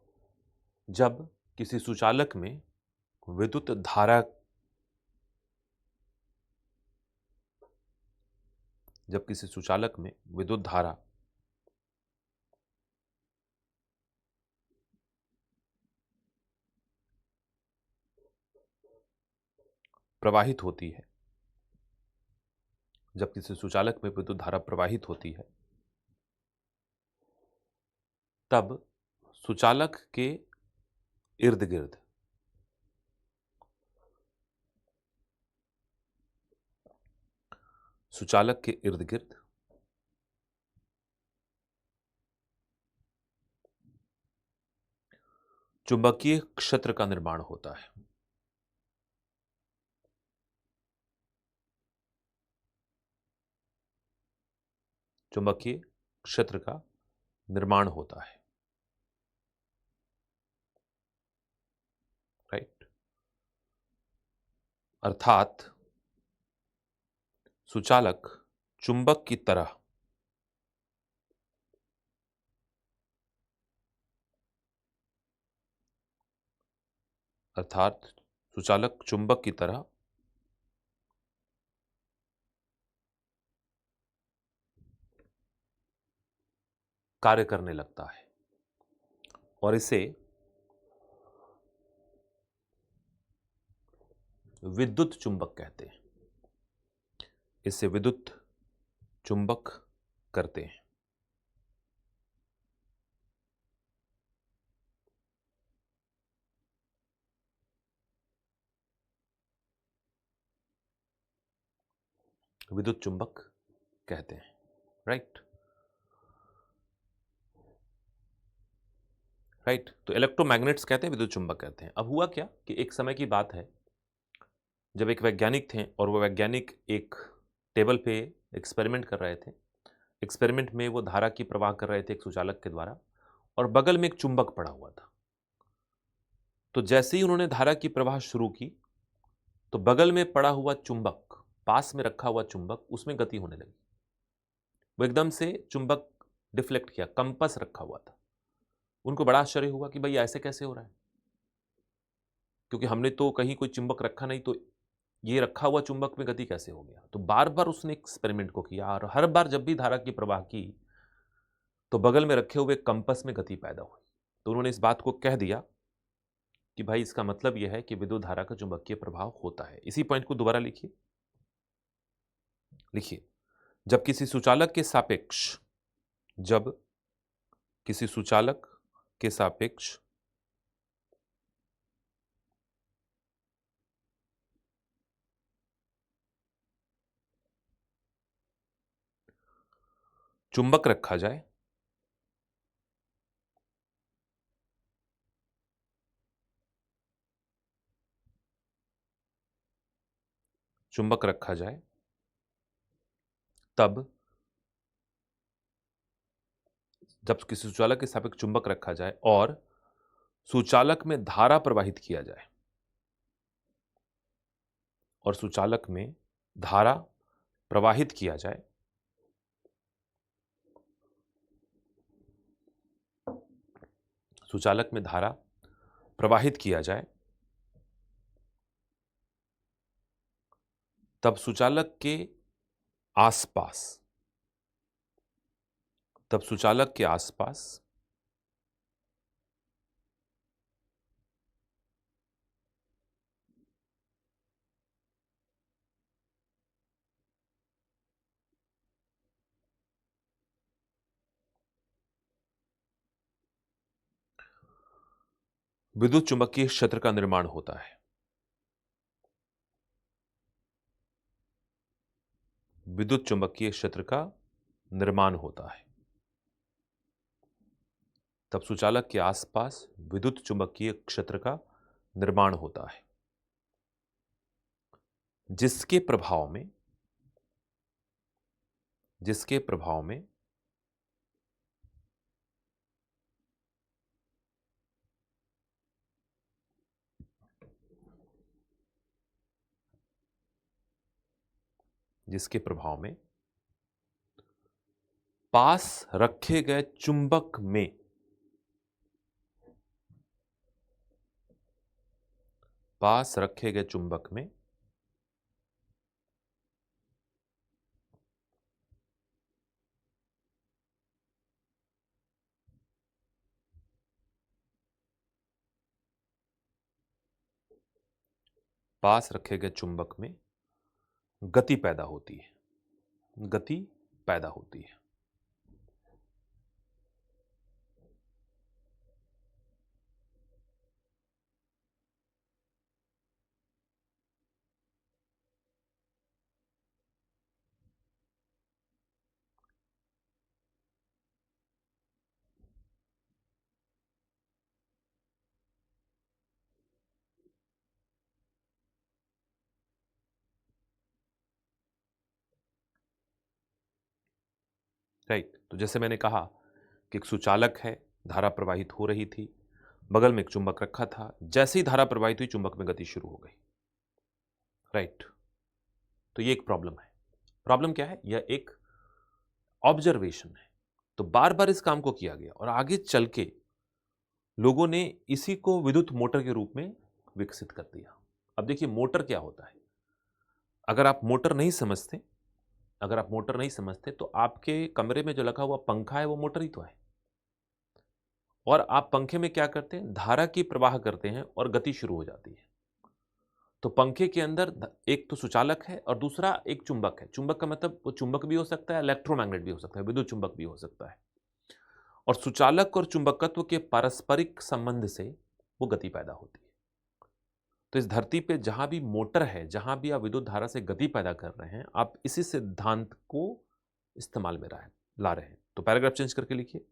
जब किसी सुचालक में विद्युत धारा जब किसी सुचालक में विद्युत धारा प्रवाहित होती है, जब किसी सुचालक में विद्युत धारा प्रवाहित होती है, तब सुचालक के इर्द गिर्द सुचालक के इर्द गिर्द चुंबकीय क्षेत्र का निर्माण होता है। चुंबकीय क्षेत्र का निर्माण होता है, राइट। अर्थात सुचालक चुंबक की तरह अर्थात सुचालक चुंबक की तरह कार्य करने लगता है, और इसे विद्युत चुंबक कहते हैं। इसे विद्युत चुंबक करते हैं। विद्युत चुंबक कहते हैं, राइट राइट। तो इलेक्ट्रोमैग्नेट्स कहते हैं, विद्युत चुंबक कहते हैं। अब हुआ क्या कि एक समय की बात है जब एक वैज्ञानिक थे और वो वैज्ञानिक एक टेबल पे एक्सपेरिमेंट कर रहे थे। एक्सपेरिमेंट में वो धारा की प्रवाह कर रहे थे एक सुचालक के द्वारा, और बगल में एक चुंबक पड़ा हुआ था। तो जैसे ही उन्होंने धारा की प्रवाह शुरू की तो बगल में पड़ा हुआ चुंबक, पास में रखा हुआ चुंबक, उसमें गति होने लगी। वो एकदम से चुंबक डिफ्लेक्ट किया, कंपस रखा हुआ था। उनको बड़ा आश्चर्य हुआ कि भाई ऐसे कैसे हो रहा है, क्योंकि हमने तो कहीं कोई चुंबक रखा नहीं, तो ये रखा हुआ चुंबक में गति कैसे हो गया। तो बार बार उसने एक्सपेरिमेंट को किया और हर बार जब भी धारा की प्रवाह की तो बगल में रखे हुए कंपस में गति पैदा हुई। तो उन्होंने इस बात को कह दिया कि भाई इसका मतलब यह है कि विद्युत धारा का चुंबकीय प्रभाव होता है। इसी पॉइंट को दोबारा लिखिए, लिखिए। जब किसी सुचालक के सापेक्ष, जब किसी सुचालक के सापेक्ष चुंबक रखा जाए, चुंबक रखा जाए, तब जब किसी सुचालक के सापेक्ष चुंबक रखा जाए और सुचालक में धारा प्रवाहित किया जाए, और सुचालक में धारा प्रवाहित किया जाए, सुचालक में धारा प्रवाहित किया जाए, तब सुचालक के आसपास, तब सुचालक के आसपास विद्युत चुंबकीय क्षेत्र का निर्माण होता है। विद्युत चुंबकीय क्षेत्र का निर्माण होता है। तब सुचालक के आसपास विद्युत चुंबकीय क्षेत्र का निर्माण होता है, जिसके प्रभाव में, जिसके प्रभाव में जिसके प्रभाव में पास रखे गए चुंबक में पास रखे गए चुंबक में पास रखे गए चुंबक में गति पैदा होती है, गति पैदा होती है। राइट। तो जैसे मैंने कहा कि एक सुचालक है, धारा प्रवाहित हो रही थी, बगल में एक चुंबक रखा था, जैसे ही धारा प्रवाहित हुई चुंबक में गति शुरू हो गई। राइट। तो ये एक प्रॉब्लम है। प्रॉब्लम क्या है? यह एक ऑब्जर्वेशन है। तो बार बार इस काम को किया गया और आगे चल के लोगों ने इसी को विद्युत मोटर के रूप में विकसित कर दिया। अब देखिए मोटर क्या होता है। अगर आप मोटर नहीं समझते, अगर आप मोटर नहीं समझते तो आपके कमरे में जो लगा हुआ पंखा है वो मोटर ही तो है। और आप पंखे में क्या करते हैं? धारा की प्रवाह करते हैं और गति शुरू हो जाती है। तो पंखे के अंदर एक तो सुचालक है और दूसरा एक चुंबक है। चुंबक का मतलब वो चुंबक भी हो सकता है, इलेक्ट्रोमैग्नेट भी हो सकता है, विद्युत चुंबक भी हो सकता है। और सुचालक और चुंबकत्व के पारस्परिक संबंध से वो गति पैदा होती है। तो इस धरती पे जहां भी मोटर है, जहां भी आप विद्युत धारा से गति पैदा कर रहे हैं, आप इसी सिद्धांत को इस्तेमाल में ला रहे हैं। तो पैराग्राफ चेंज करके लिखिए,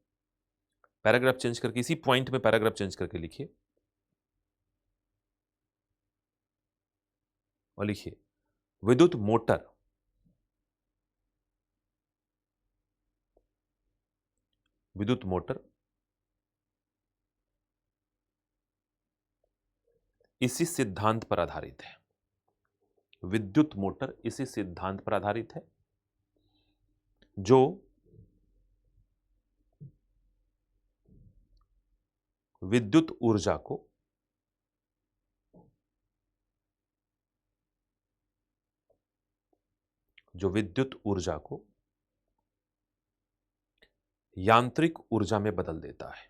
पैराग्राफ चेंज करके इसी पॉइंट में पैराग्राफ चेंज करके लिखिए और लिखिए विद्युत मोटर विद्युत मोटर इसी सिद्धांत पर आधारित है। विद्युत मोटर इसी सिद्धांत पर आधारित है जो विद्युत ऊर्जा को यांत्रिक ऊर्जा में बदल देता है।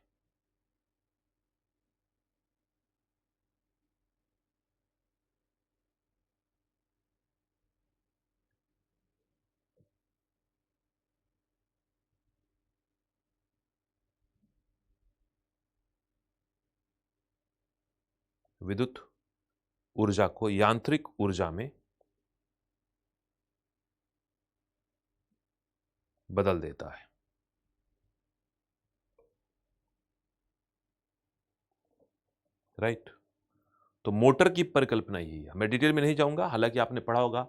विद्युत ऊर्जा को यांत्रिक ऊर्जा में बदल देता है। राइट। तो मोटर की परिकल्पना यही है। मैं डिटेल में नहीं जाऊंगा, हालांकि आपने पढ़ा होगा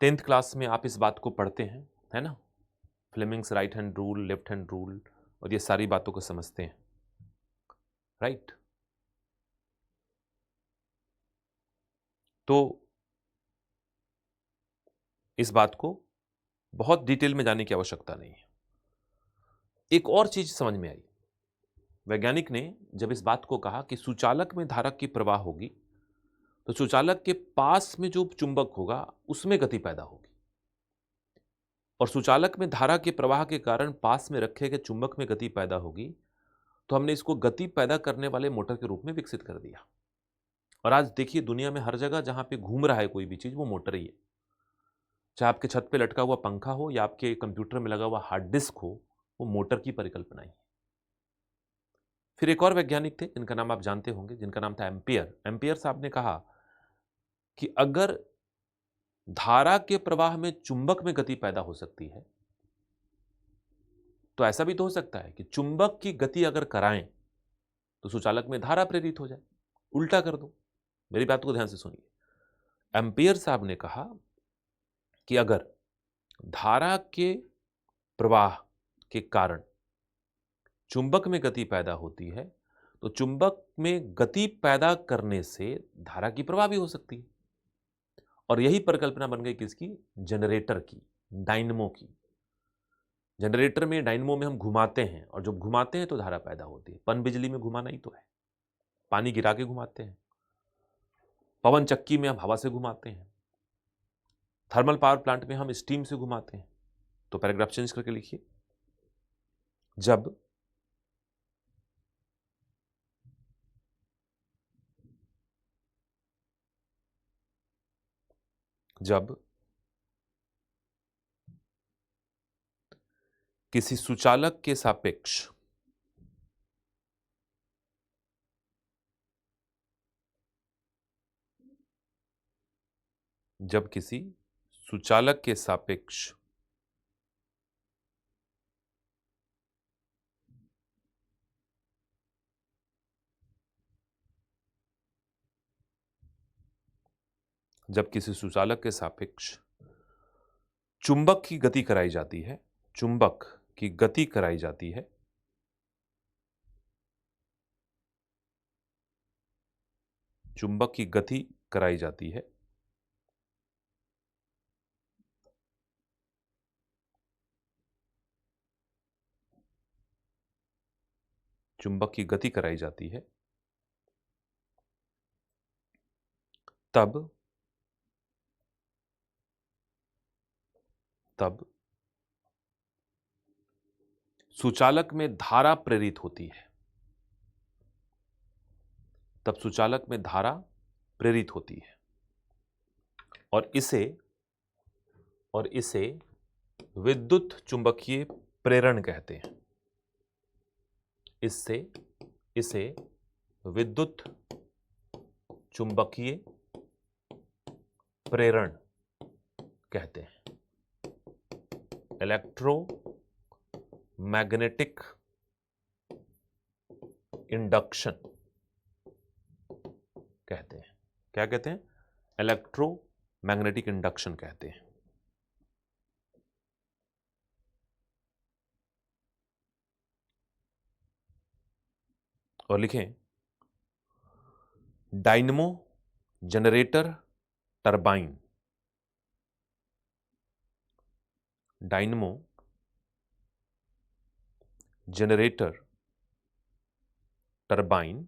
10th क्लास में, आप इस बात को पढ़ते हैं, है ना, Fleming's right hand rule, left hand rule, और ये सारी बातों को समझते हैं। राइट। तो इस बात को बहुत डिटेल में जाने की आवश्यकता नहीं है। एक और चीज समझ में आई, वैज्ञानिक ने जब इस बात को कहा कि सुचालक में धारा की प्रवाह होगी तो सुचालक के पास में जो चुंबक होगा उसमें गति पैदा होगी, और सुचालक में धारा के प्रवाह के कारण पास में रखे गए चुंबक में गति पैदा होगी, तो हमने इसको गति पैदा करने वाले मोटर के रूप में विकसित कर दिया। और आज देखिए दुनिया में हर जगह जहां पे घूम रहा है कोई भी चीज, वो मोटर ही है। चाहे आपके छत पे लटका हुआ पंखा हो या आपके कंप्यूटर में लगा हुआ हार्ड डिस्क हो, वो मोटर की परिकल्पना ही है। फिर एक और वैज्ञानिक थे जिनका नाम आप जानते होंगे, जिनका नाम था एम्पियर। एम्पियर साहब ने कहा कि अगर धारा के प्रवाह में चुंबक में गति पैदा हो सकती है, तो ऐसा भी तो हो सकता है कि चुंबक की गति अगर कराएं तो सुचालक में धारा प्रेरित हो जाए। उल्टा कर दो। मेरी बात को ध्यान से सुनिए। एम्पियर साहब ने कहा कि अगर धारा के प्रवाह के कारण चुंबक में गति पैदा होती है, तो चुंबक में गति पैदा करने से धारा की प्रवाह भी हो सकती है। और यही परिकल्पना बन गई किसकी? जनरेटर की, डायनमो की। जनरेटर में, डायनमो में हम घुमाते हैं, और जब घुमाते हैं तो धारा पैदा होती है। पन बिजली में घुमाना ही तो है, पानी गिरा के घुमाते हैं। पवन चक्की में हम हवा से घुमाते हैं। थर्मल पावर प्लांट में हम स्टीम से घुमाते हैं। तो पैराग्राफ चेंज करके लिखिए, जब जब किसी सुचालक के सापेक्ष जब किसी सुचालक के सापेक्ष जब किसी सुचालक के सापेक्ष चुंबक की गति कराई जाती है, चुंबक की गति कराई जाती है, चुंबक की गति कराई जाती है, चुंबक की गति कराई जाती है, तब तब सुचालक में धारा प्रेरित होती है। तब सुचालक में धारा प्रेरित होती है, और इसे विद्युत चुंबकीय प्रेरण कहते हैं। इसे विद्युत चुंबकीय प्रेरण कहते हैं। इलेक्ट्रोमैग्नेटिक इंडक्शन कहते हैं। क्या कहते हैं? इलेक्ट्रोमैग्नेटिक इंडक्शन कहते हैं। और लिखें dynamo, generator, turbine. Dynamo, generator, turbine,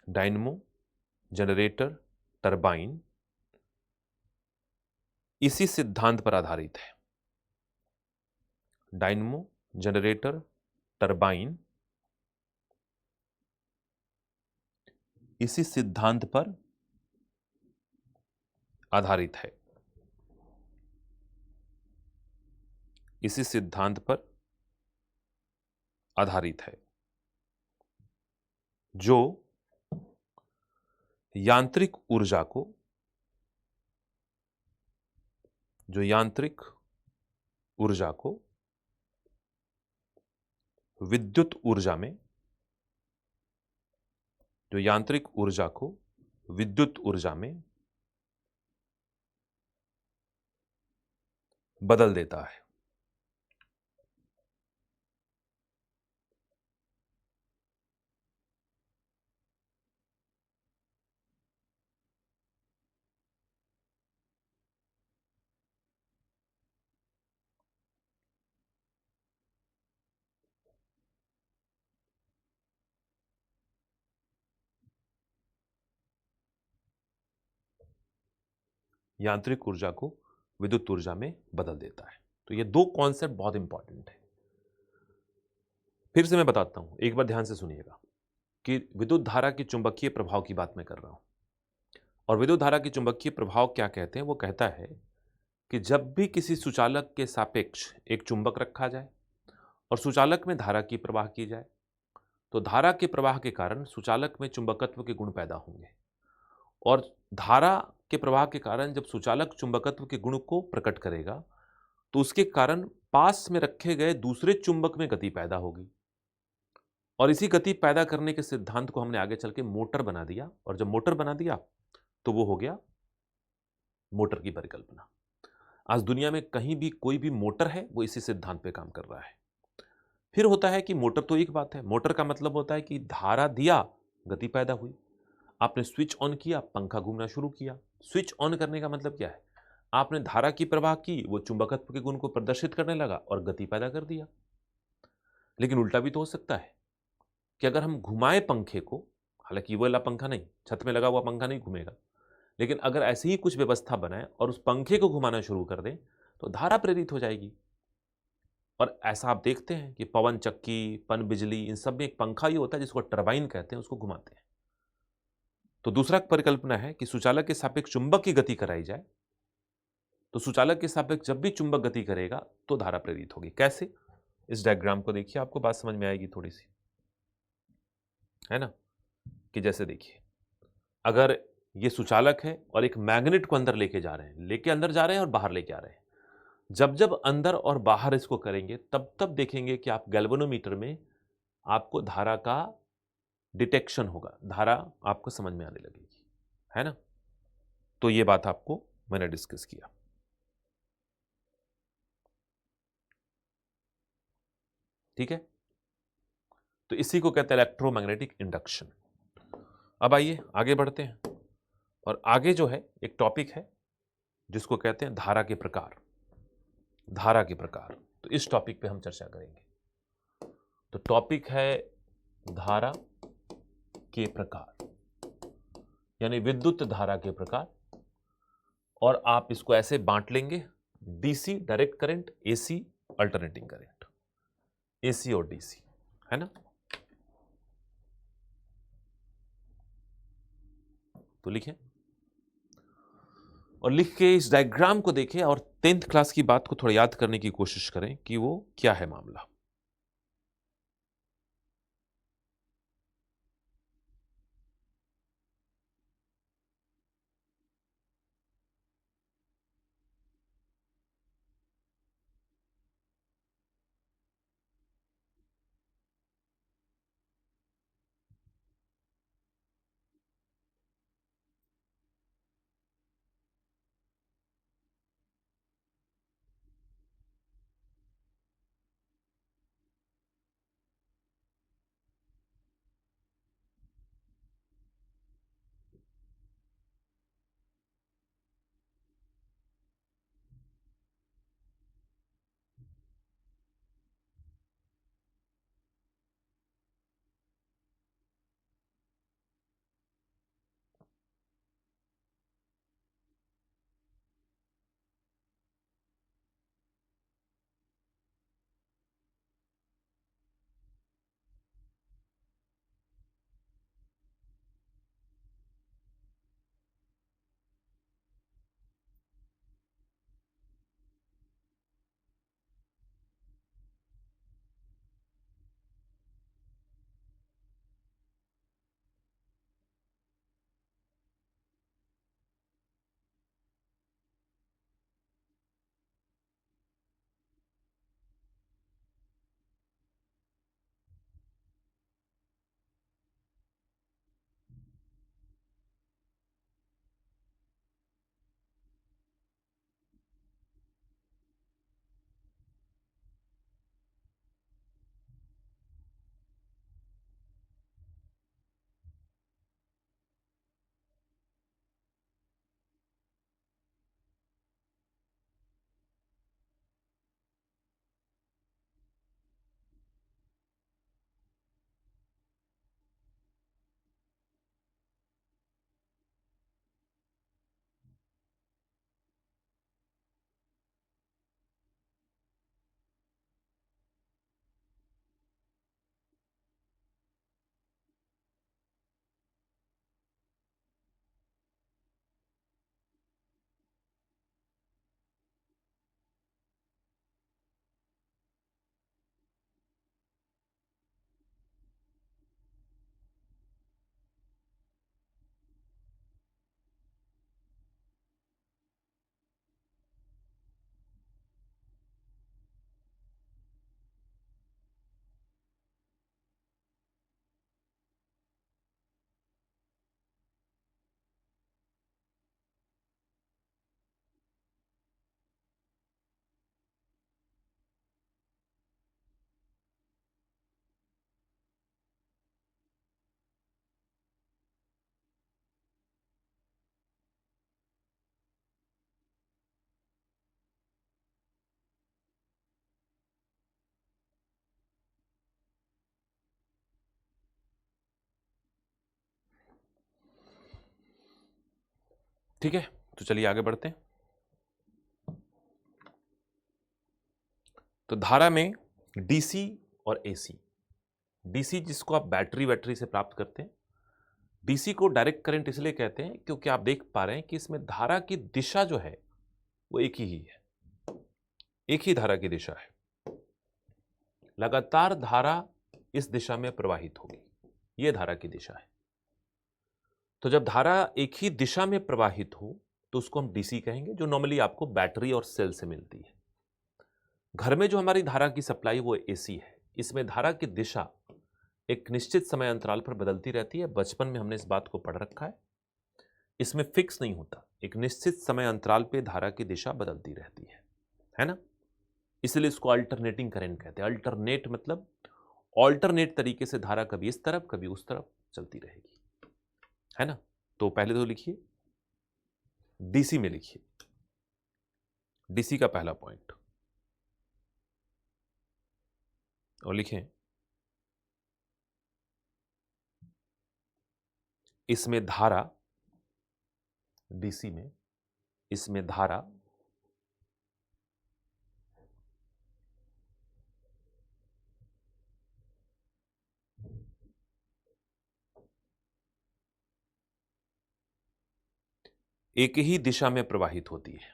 dynamo, generator, turbine इसी सिद्धांत पर आधारित है। डायनमो, जनरेटर, टरबाइन इसी सिद्धांत पर आधारित है। इसी सिद्धांत पर आधारित है जो यांत्रिक ऊर्जा को विद्युत ऊर्जा में बदल देता है। यांत्रिक ऊर्जा को विद्युत ऊर्जा में बदल देता है। तो ये दो कॉन्सेप्ट बहुत इंपॉर्टेंट है। फिर से मैं बताता हूं, एक बार ध्यान से सुनिएगा कि विद्युत धारा की चुंबकीय प्रभाव की बात मैं कर रहा हूं। और विद्युत धारा की चुंबकीय प्रभाव क्या कहते हैं? वो कहता है कि जब भी किसी सुचालक के सापेक्ष एक चुंबक रखा जाए और सुचालक में धारा की प्रवाह की जाए, तो धारा के प्रवाह के कारण सुचालक में चुंबकत्व के गुण पैदा होंगे। और धारा के प्रवाह के कारण जब सुचालक चुंबकत्व के गुण को प्रकट करेगा, तो उसके कारण पास में रखे गए दूसरे चुंबक में गति पैदा होगी। और इसी गति पैदा करने के सिद्धांत को हमने आगे चल के मोटर बना दिया। और जब मोटर बना दिया तो वो हो गया मोटर की परिकल्पना। आज दुनिया में कहीं भी कोई भी मोटर है, वो इसी सिद्धांत पे काम कर रहा है। फिर होता है कि मोटर तो एक बात है, मोटर का मतलब होता है कि धारा दिया, गति पैदा हुई। आपने स्विच ऑन किया, पंखा घूमना शुरू किया। स्विच ऑन करने का मतलब क्या है? आपने धारा की प्रवाह की, वो चुंबकत्व के गुण को प्रदर्शित करने लगा और गति पैदा कर दिया। लेकिन उल्टा भी तो हो सकता है कि अगर हम घुमाए पंखे को, हालांकि वो वाला पंखा नहीं, छत में लगा हुआ पंखा नहीं घूमेगा, लेकिन अगर ऐसी ही कुछ व्यवस्था बनाए और उस पंखे को घुमाना शुरू कर दें, तो धारा प्रेरित हो जाएगी। और ऐसा आप देखते हैं कि पवन चक्की, पन बिजली, इन सब में एक पंखा ही होता है जिसको टरबाइन कहते हैं, उसको घुमाते हैं। तो दूसरा परिकल्पना है कि सुचालक के सापेक्ष चुंबक की गति कराई जाए, तो सुचालक के सापेक्ष जब भी चुंबक गति करेगा तो धारा प्रेरित होगी। कैसे? इस डायग्राम को देखिए, आपको बात समझ में आएगी थोड़ी सी, है ना? कि जैसे देखिए, अगर ये सुचालक है और एक मैग्नेट को अंदर लेके जा रहे हैं, अंदर जा रहे हैं और बाहर लेके आ रहे हैं। जब जब अंदर और बाहर इसको करेंगे, तब तब देखेंगे कि आप गैल्वेनोमीटर में आपको धारा का डिटेक्शन होगा, धारा आपको समझ में आने लगेगी, है ना? तो ये बात आपको मैंने डिस्कस किया। ठीक है? तो इसी को कहते हैं इलेक्ट्रोमैग्नेटिक इंडक्शन। अब आइए आगे बढ़ते हैं, और आगे जो है एक टॉपिक है जिसको कहते हैं धारा के प्रकार। धारा के प्रकार, तो इस टॉपिक पे हम चर्चा करेंगे। तो टॉपिक है धारा के प्रकार, यानी विद्युत धारा के प्रकार। और आप इसको ऐसे बांट लेंगे, DC direct current, AC alternating current, AC और डीसी, है ना? तो लिखें और लिख के इस डायग्राम को देखें और 10th क्लास की बात को थोड़ा याद करने की कोशिश करें कि वो क्या है मामला। ठीक है, तो चलिए आगे बढ़ते हैं। तो धारा में डीसी और एसी, डीसी जिसको आप बैटरी वैटरी से प्राप्त करते हैं, डीसी को डायरेक्ट करंट इसलिए कहते हैं क्योंकि आप देख पा रहे हैं कि इसमें धारा की दिशा जो है वो एक ही है, एक ही धारा की दिशा है। लगातार धारा इस दिशा में प्रवाहित होगी, यह धारा की दिशा है। तो जब धारा एक ही दिशा में प्रवाहित हो तो उसको हम डीसी कहेंगे, जो नॉर्मली आपको बैटरी और सेल से मिलती है। घर में जो हमारी धारा की सप्लाई वो एसी है, इसमें धारा की दिशा एक निश्चित समय अंतराल पर बदलती रहती है। बचपन में हमने इस बात को पढ़ रखा है। इसमें फिक्स नहीं होता, एक निश्चित समय अंतराल पे धारा की दिशा बदलती रहती है ना। इसलिए इसको अल्टरनेटिंग करंट कहते हैं। अल्टरनेट मतलब ऑल्टरनेट तरीके से धारा कभी इस तरफ कभी उस तरफ चलती रहेगी, है ना। तो पहले तो लिखिए डीसी में, लिखिए डीसी का पहला पॉइंट और लिखें इसमें धारा, डीसी में इसमें धारा एक ही दिशा में प्रवाहित होती है।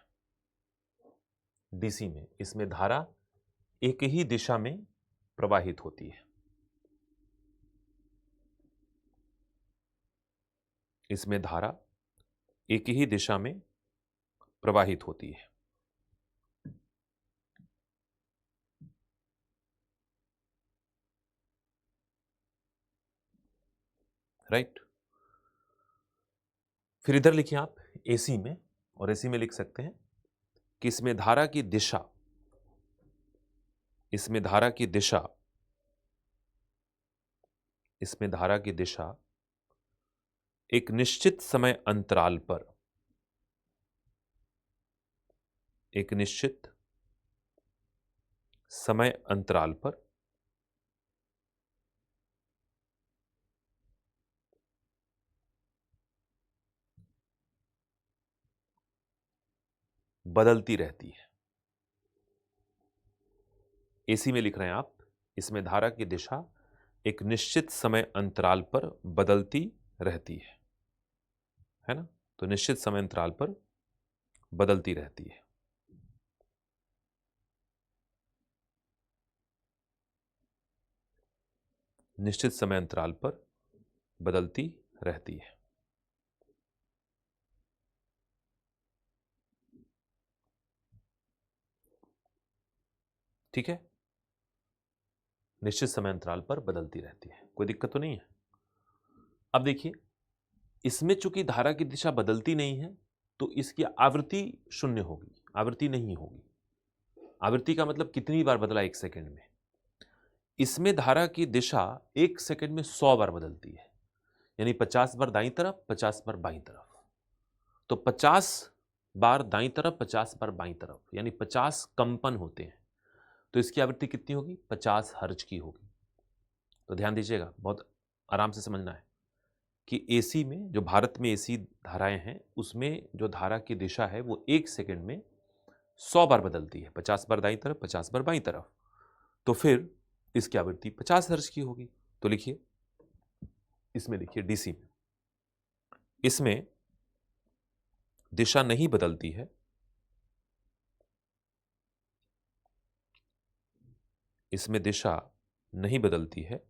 डीसी में इसमें धारा एक ही दिशा में प्रवाहित होती है। इसमें धारा एक ही दिशा में प्रवाहित होती है। राइट। फिर इधर लिखिए आप एसी में, और एसी में लिख सकते हैं कि इसमें धारा की दिशा, इसमें धारा की दिशा, इसमें धारा की दिशा एक निश्चित समय अंतराल पर, एक निश्चित समय अंतराल पर बदलती रहती है। एसी में लिख रहे हैं आप, इसमें धारा की दिशा एक निश्चित समय अंतराल पर बदलती रहती है ना। तो निश्चित समय अंतराल पर बदलती रहती है। निश्चित समय अंतराल पर बदलती रहती है। ठीक है, निश्चित समय अंतराल पर बदलती रहती है, कोई दिक्कत तो नहीं है। अब देखिए, इसमें चूंकि धारा की दिशा बदलती नहीं है तो इसकी आवृत्ति शून्य होगी, आवृत्ति नहीं होगी। आवृत्ति का मतलब कितनी बार बदला एक सेकंड में। इसमें धारा की दिशा एक सेकंड में 100 बार बदलती है, यानी 50 बार दाईं तरफ 50 बार बाईं तरफ। तो 50 बार दाईं तरफ 50 बार बाईं तरफ, यानी 50 कंपन होते हैं। तो इसकी आवृत्ति कितनी होगी? 50 हर्ट्ज की होगी। तो ध्यान दीजिएगा, बहुत आराम से समझना है कि एसी में, जो भारत में एसी धाराएं हैं, उसमें जो धारा की दिशा है वो एक सेकंड में 100 बार बदलती है, 50 बार दाईं तरफ 50 बार बाईं तरफ। तो फिर इसकी आवृत्ति 50 हर्ट्ज की होगी। तो लिखिए, इसमें देखिए डीसी में, इसमें दिशा नहीं बदलती है, इसमें दिशा नहीं बदलती है,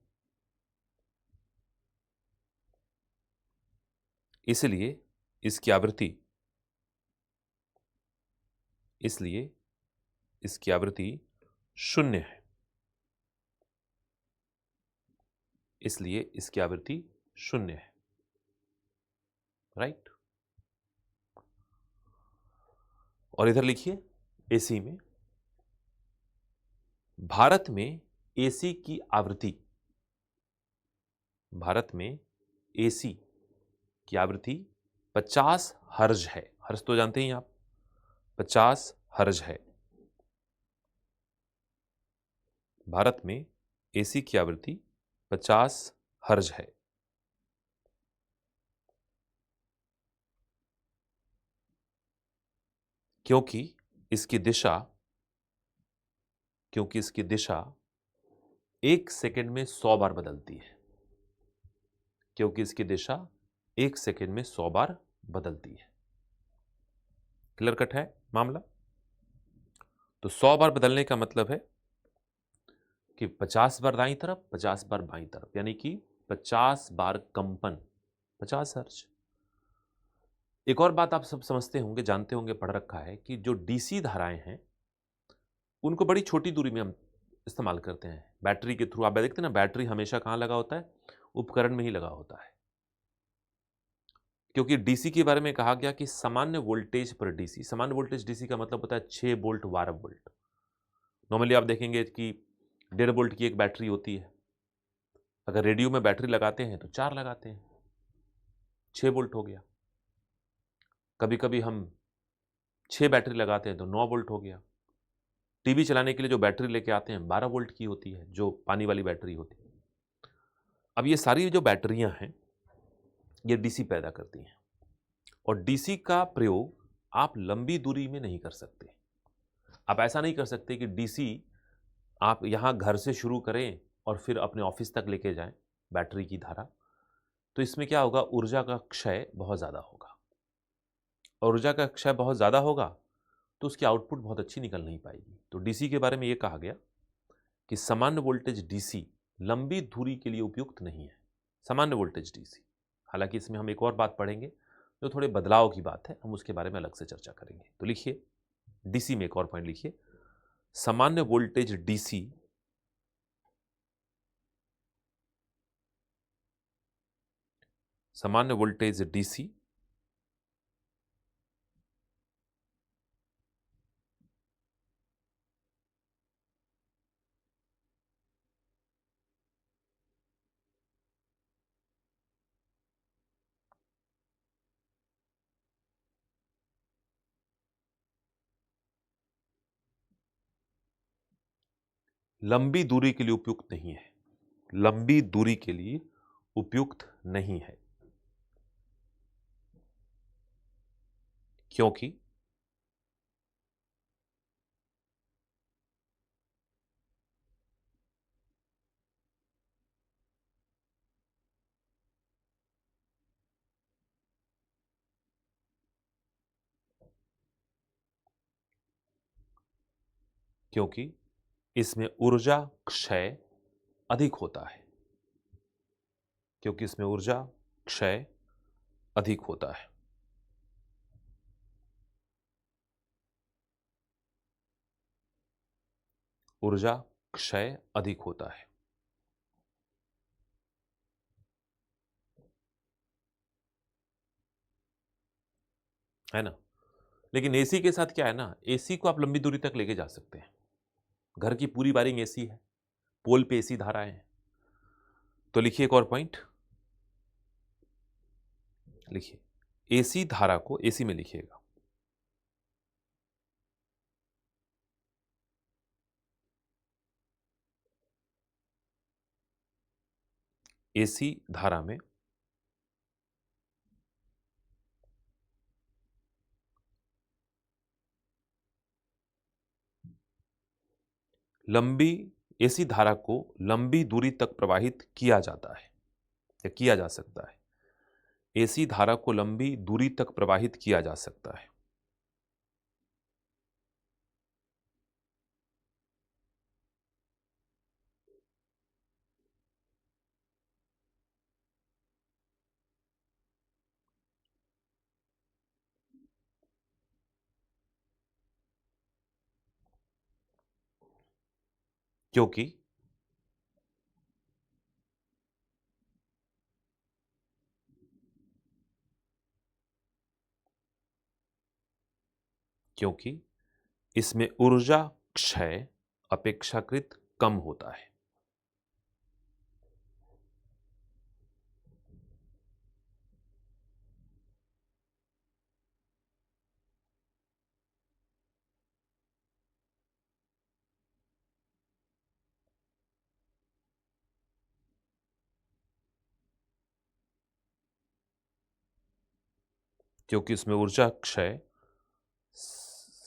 इसलिए इसकी आवृत्ति, इसलिए इसकी आवृत्ति शून्य है, इसलिए इसकी आवृत्ति शून्य है। राइट। और इधर लिखिए एसी में, भारत में एसी की आवृत्ति, भारत में एसी की आवृत्ति 50 हर्ज है। हर्ज तो जानते ही आप, 50 हर्ज है। भारत में एसी की आवृत्ति 50 हर्ज है। क्योंकि इसकी दिशा क्योंकि इसकी दिशा 1 सेकंड में 100 बार बदलती है। क्योंकि इसकी दिशा 1 सेकंड में 100 बार बदलती है। क्लियर कट है मामला? तो 100 बार बदलने का मतलब है कि 50 बार दाईं तरफ, 50 बार बाईं तरफ, यानी कि 50 बार कंपन, 50 हर्ट्ज। एक और बात आप सब समझते होंगे, जानते होंगे, पढ़ रखा है कि जो डीसी धाराएं हैं उनको बड़ी छोटी दूरी में हम इस्तेमाल करते हैं। बैटरी के थ्रू आप देखते हैं ना, बैटरी हमेशा कहां लगा होता है? उपकरण में ही लगा होता है। क्योंकि डीसी के बारे में कहा गया कि सामान्य वोल्टेज पर डीसी, सामान्य वोल्टेज डीसी का मतलब होता है 6 वोल्ट 12 वोल्ट। नॉर्मली आप देखेंगे कि 1.5 वोल्ट की एक बैटरी होती है। अगर रेडियो में बैटरी लगाते हैं तो 4 लगाते हैं, 6 वोल्ट हो गया। कभी कभी हम 6 बैटरी लगाते हैं तो 9 वोल्ट हो गया। टीवी चलाने के लिए जो बैटरी लेके आते हैं 12 वोल्ट की होती है, जो पानी वाली बैटरी होती है। अब ये सारी जो बैटरियां हैं ये डीसी पैदा करती हैं, और डीसी का प्रयोग आप लंबी दूरी में नहीं कर सकते। आप ऐसा नहीं कर सकते कि डीसी आप यहां घर से शुरू करें और फिर अपने ऑफिस तक लेके जाएं बैटरी की धारा। तो इसमें क्या होगा? ऊर्जा का क्षय बहुत ज़्यादा होगा, और ऊर्जा का क्षय बहुत ज़्यादा होगा तो उसकी आउटपुट बहुत अच्छी निकल नहीं पाएगी। तो डीसी के बारे में ये कहा गया कि सामान्य वोल्टेज डीसी लंबी दूरी के लिए उपयुक्त नहीं है, सामान्य वोल्टेज डीसी। हालांकि इसमें हम एक और बात पढ़ेंगे जो थोड़े बदलाव की बात है, हम उसके बारे में अलग से चर्चा करेंगे। तो लिखिए, डीसी में एक और पॉइंट लिखिए, सामान्य वोल्टेज डीसी सामान्य वोल्टेज डीसी लंबी दूरी के लिए उपयुक्त नहीं है, लंबी दूरी के लिए उपयुक्त नहीं है। क्योंकि क्योंकि इसमें ऊर्जा क्षय अधिक होता है। क्योंकि इसमें ऊर्जा क्षय अधिक होता है। ऊर्जा क्षय अधिक होता है ना? लेकिन एसी के साथ क्या है ना, एसी को आप लंबी दूरी तक लेके जा सकते हैं। घर की पूरी वायरिंग एसी है, पोल पे एसी धाराएं हैं। तो लिखिए एक और पॉइंट, लिखिए एसी धारा को एसी में लिखिएगा, एसी धारा में लंबी एसी धारा को लंबी दूरी तक प्रवाहित किया जाता है या किया जा सकता है। एसी धारा को लंबी दूरी तक प्रवाहित किया जा सकता है। क्योंकि क्योंकि इसमें ऊर्जा क्षय अपेक्षाकृत कम होता है। क्योंकि इसमें ऊर्जा क्षय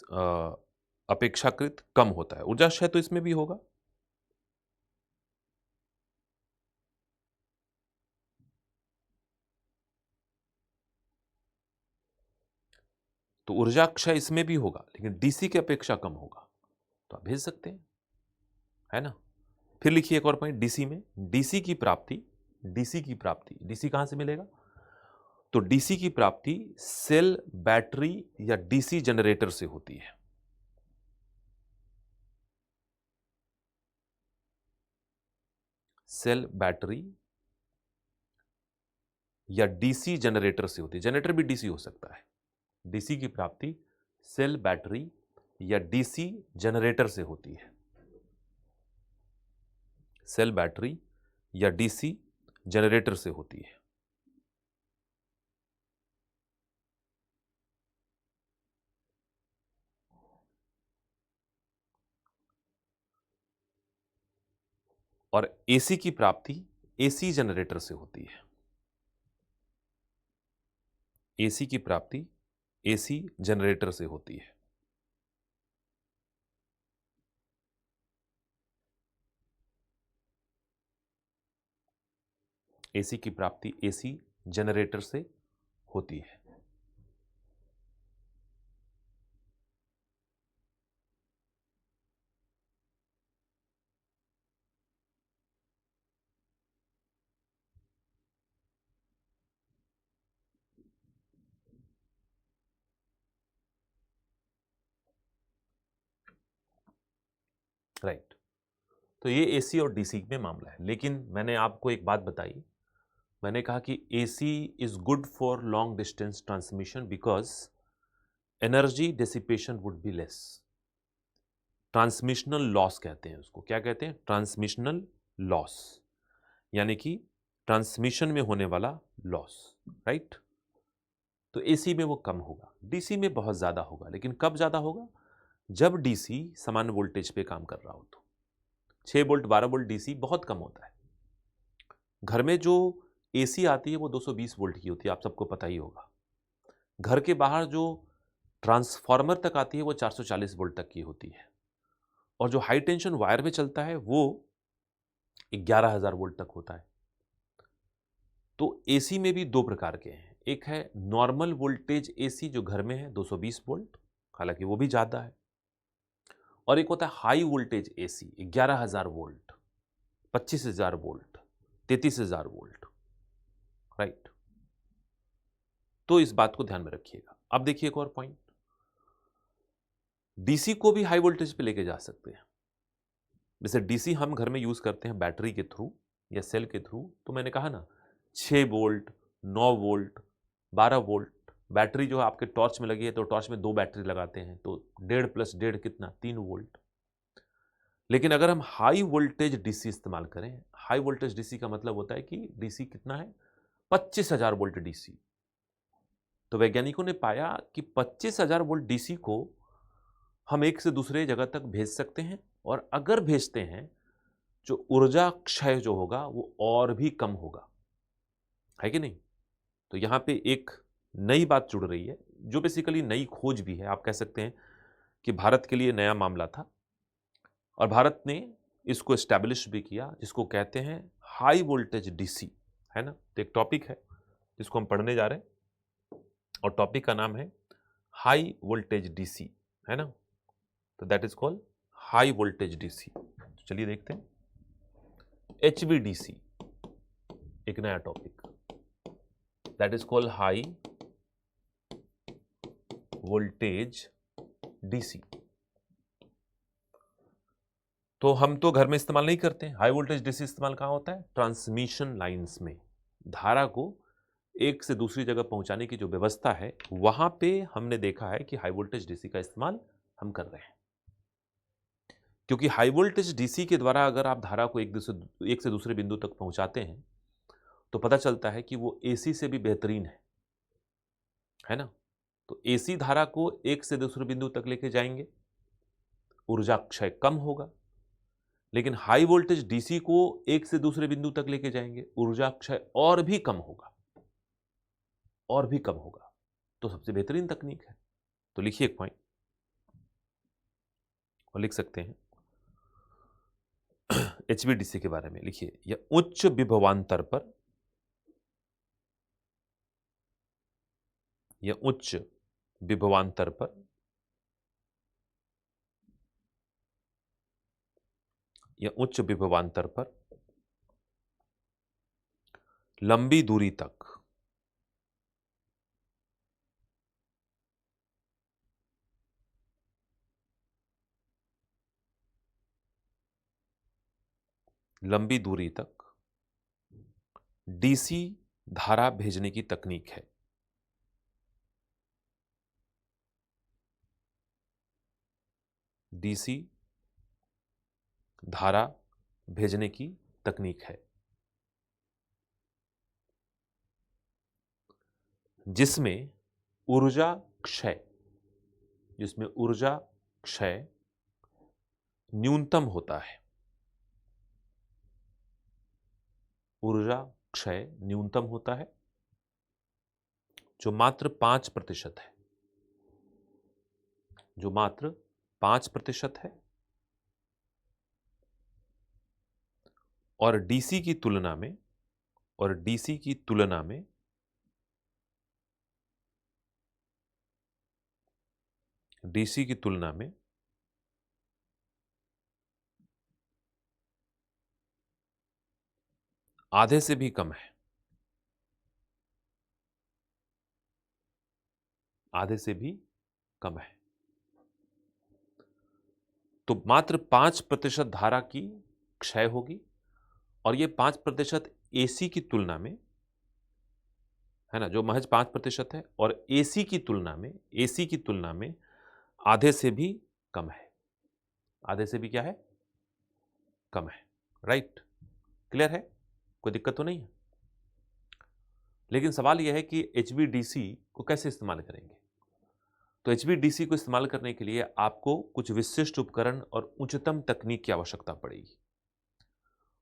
अपेक्षाकृत कम होता है। ऊर्जा क्षय तो इसमें भी होगा। तो ऊर्जा क्षय इसमें भी होगा, लेकिन डीसी की अपेक्षा कम होगा, तो आप भेज सकते हैं, है ना। फिर लिखिए एक और पॉइंट डीसी में, डीसी की प्राप्ति, डीसी कहां से मिलेगा? तो डीसी की प्राप्ति सेल, बैटरी या डीसी जनरेटर से होती है। सेल, बैटरी या डीसी जनरेटर से होती है। जनरेटर भी डीसी हो सकता है। डीसी की प्राप्ति सेल, बैटरी या डीसी जनरेटर से होती है। सेल, बैटरी या डीसी जनरेटर से होती है। और एसी की प्राप्ति एसी जनरेटर से होती है। एसी की प्राप्ति एसी जनरेटर से होती है। एसी की प्राप्ति एसी जनरेटर से होती है। राइट। तो ये एसी और डीसी में मामला है। लेकिन मैंने आपको एक बात बताई, मैंने कहा कि AC is good for long distance transmission because energy dissipation would be less. Transmissional loss कहते हैं उसको। क्या कहते हैं? ट्रांसमिशनल लॉस, यानी कि ट्रांसमिशन में होने वाला लॉस, राइट। तो एसी में वो कम होगा, डीसी में बहुत ज़्यादा होगा। लेकिन कब ज़्यादा होगा? जब डीसी सामान्य वोल्टेज पे काम कर रहा हो तो। 6 वोल्ट 12 वोल्ट डीसी बहुत कम होता है। घर में जो एसी आती है वो 220 वोल्ट की होती है, आप सबको पता ही होगा। घर के बाहर जो ट्रांसफार्मर तक आती है वो 440 वोल्ट तक की होती है। और जो हाई टेंशन वायर में चलता है वो 11,000 वोल्ट तक होता है। तो एसी में भी दो प्रकार के हैं। एक है नॉर्मल वोल्टेज एसी जो घर में है 220 वोल्ट, हालांकि वो भी ज़्यादा है। और एक होता है high voltage AC 11,000 volt, 25,000 volt, 33,000 volt, right. तो इस बात को ध्यान में रखिएगा। अब देखिए एक और पॉइंट, डीसी को भी हाई वोल्टेज पे लेके जा सकते हैं। जैसे डीसी हम घर में यूज करते हैं बैटरी के थ्रू या सेल के थ्रू, तो मैंने कहा ना 6 वोल्ट, 9 वोल्ट, 12 वोल्ट। बैटरी जो है आपके टॉर्च में लगी है तो टॉर्च में 2 बैटरी लगाते हैं, तो 1.5 + 1.5 कितना? 3 वोल्ट। लेकिन अगर हम हाई वोल्टेज डीसी इस्तेमाल करें, हाई वोल्टेज डीसी का मतलब होता है कि डीसी कितना है? 25,000 वोल्ट डीसी। तो वैज्ञानिकों ने पाया कि 25,000 वोल्ट डीसी को हम एक से दूसरे जगह तक भेज सकते हैं, और अगर भेजते हैं जो ऊर्जा क्षय जो होगा वो और भी कम होगा, है कि नहीं। तो यहां पे एक नई बात जुड़ रही है, जो बेसिकली नई खोज भी है, आप कह सकते हैं कि भारत के लिए नया मामला था, और भारत ने इसको एस्टैब्लिश भी किया, जिसको कहते हैं हाई वोल्टेज डीसी, है ना। तो एक टॉपिक है जिसको हम पढ़ने जा रहे हैं, और टॉपिक का नाम है हाई वोल्टेज डीसी, है ना। तो that is called high voltage DC. चलिए देखते हैं एचवीडीसी, एक नया topic, that is called high voltage DC. तो हम तो घर में इस्तेमाल नहीं करते हैं। हाई वोल्टेज डीसी इस्तेमाल कहाँ होता है? ट्रांसमिशन लाइंस में। धारा को एक से दूसरी जगह पहुंचाने की जो व्यवस्था है, वहां पे हमने देखा है कि हाई वोल्टेज डीसी का इस्तेमाल हम कर रहे हैं। क्योंकि हाई वोल्टेज डीसी के द्वारा अगर आप धारा को एक से दूसरे बिंदु तक पहुंचाते हैं तो पता चलता है कि वो एसी से भी बेहतरीन है ना। तो एसी धारा को एक से दूसरे बिंदु तक लेके जाएंगे, ऊर्जा क्षय कम होगा। लेकिन हाई वोल्टेज डीसी को एक से दूसरे बिंदु तक लेके जाएंगे, ऊर्जा क्षय और भी कम होगा, और भी कम होगा। तो सबसे बेहतरीन तकनीक है। तो लिखिए एक पॉइंट, लिख सकते हैं एचवीडीसी के बारे में। लिखिए, यह उच्च विभवांतर पर, यह उच्च विभवांतर पर यह उच्च विभवांतर पर लंबी दूरी तक लंबी दूरी तक डीसी धारा भेजने की तकनीक है। डीसी धारा भेजने की तकनीक है, जिसमें ऊर्जा क्षय जिसमें ऊर्जा क्षय न्यूनतम होता है। ऊर्जा क्षय न्यूनतम होता है, जो मात्र 5% है, जो मात्र 5% है, और डीसी की तुलना में डीसी की तुलना में डीसी की तुलना में आधे से भी कम है। आधे से भी कम है। तो मात्र 5% धारा की क्षय होगी, और ये 5% एसी की तुलना में है ना, जो महज 5% है, और एसी की तुलना में आधे से भी कम है। आधे से भी क्या है? कम है। राइट? क्लियर है? कोई दिक्कत तो नहीं है? लेकिन सवाल यह है कि एचवीडीसी को कैसे इस्तेमाल करेंगे। तो एचवीडीसी को इस्तेमाल करने के लिए आपको कुछ विशिष्ट उपकरण और उच्चतम तकनीक की आवश्यकता पड़ेगी,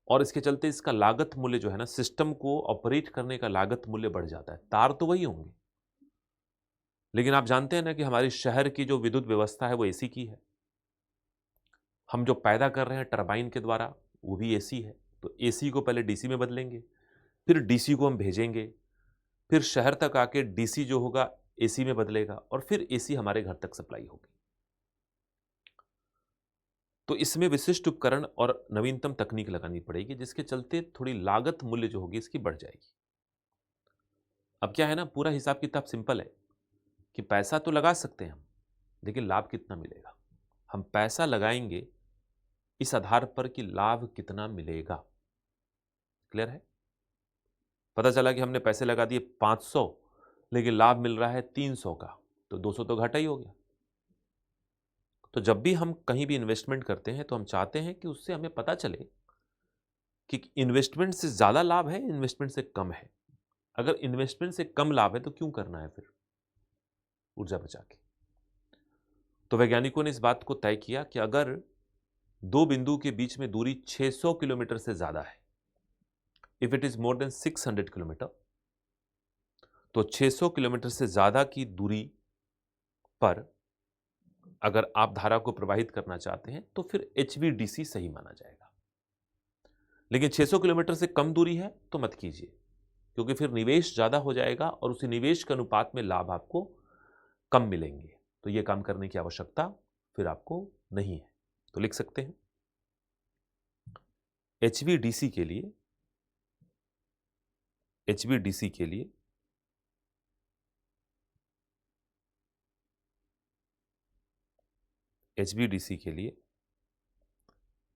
और इसके चलते इसका लागत मूल्य जो है ना, सिस्टम को ऑपरेट करने का लागत मूल्य बढ़ जाता है। तार तो वही होंगे, लेकिन आप जानते हैं ना कि हमारी शहर की जो विद्युत व्यवस्था है वो एसी की है। हम जो पैदा कर रहे हैं टरबाइन के द्वारा वो भी एसी है। तो एसी को पहले डीसी में बदलेंगे, फिर डीसी को हम भेजेंगे, फिर शहर तक आके डीसी जो होगा एसी में बदलेगा, और फिर एसी हमारे घर तक सप्लाई होगी। तो इसमें विशिष्ट उपकरण और नवीनतम तकनीक लगानी पड़ेगी, जिसके चलते थोड़ी लागत मूल्य जो होगी इसकी बढ़ जाएगी। अब क्या है ना, पूरा हिसाब किताब सिंपल है कि पैसा तो लगा सकते हैं हम, लेकिन लाभ कितना मिलेगा। हम पैसा लगाएंगे इस आधार पर कि लाभ कितना मिलेगा। क्लियर है? पता चला कि हमने पैसे लगा दिए 500, लेकिन लाभ मिल रहा है 300 का, तो 200 तो घाटा ही हो गया। तो जब भी हम कहीं भी इन्वेस्टमेंट करते हैं तो हम चाहते हैं कि उससे हमें पता चले कि इन्वेस्टमेंट से ज्यादा लाभ है, इन्वेस्टमेंट से कम है। अगर इन्वेस्टमेंट से कम लाभ है तो क्यों करना है फिर ऊर्जा बचा के। तो वैज्ञानिकों ने इस बात को तय किया कि अगर दो बिंदु के बीच में दूरी 600 किलोमीटर से ज्यादा है, if it is more than 600 kilometre, तो 600 किलोमीटर से ज्यादा की दूरी पर अगर आप धारा को प्रवाहित करना चाहते हैं तो फिर एचवीडीसी सही माना जाएगा। लेकिन 600 किलोमीटर से कम दूरी है तो मत कीजिए, क्योंकि फिर निवेश ज्यादा हो जाएगा और उसी निवेश के अनुपात में लाभ आपको कम मिलेंगे। तो यह काम करने की आवश्यकता फिर आपको नहीं है। तो लिख सकते हैं एचवीडीसी के लिए एचवीडीसी के लिए एचवीडीसी के लिए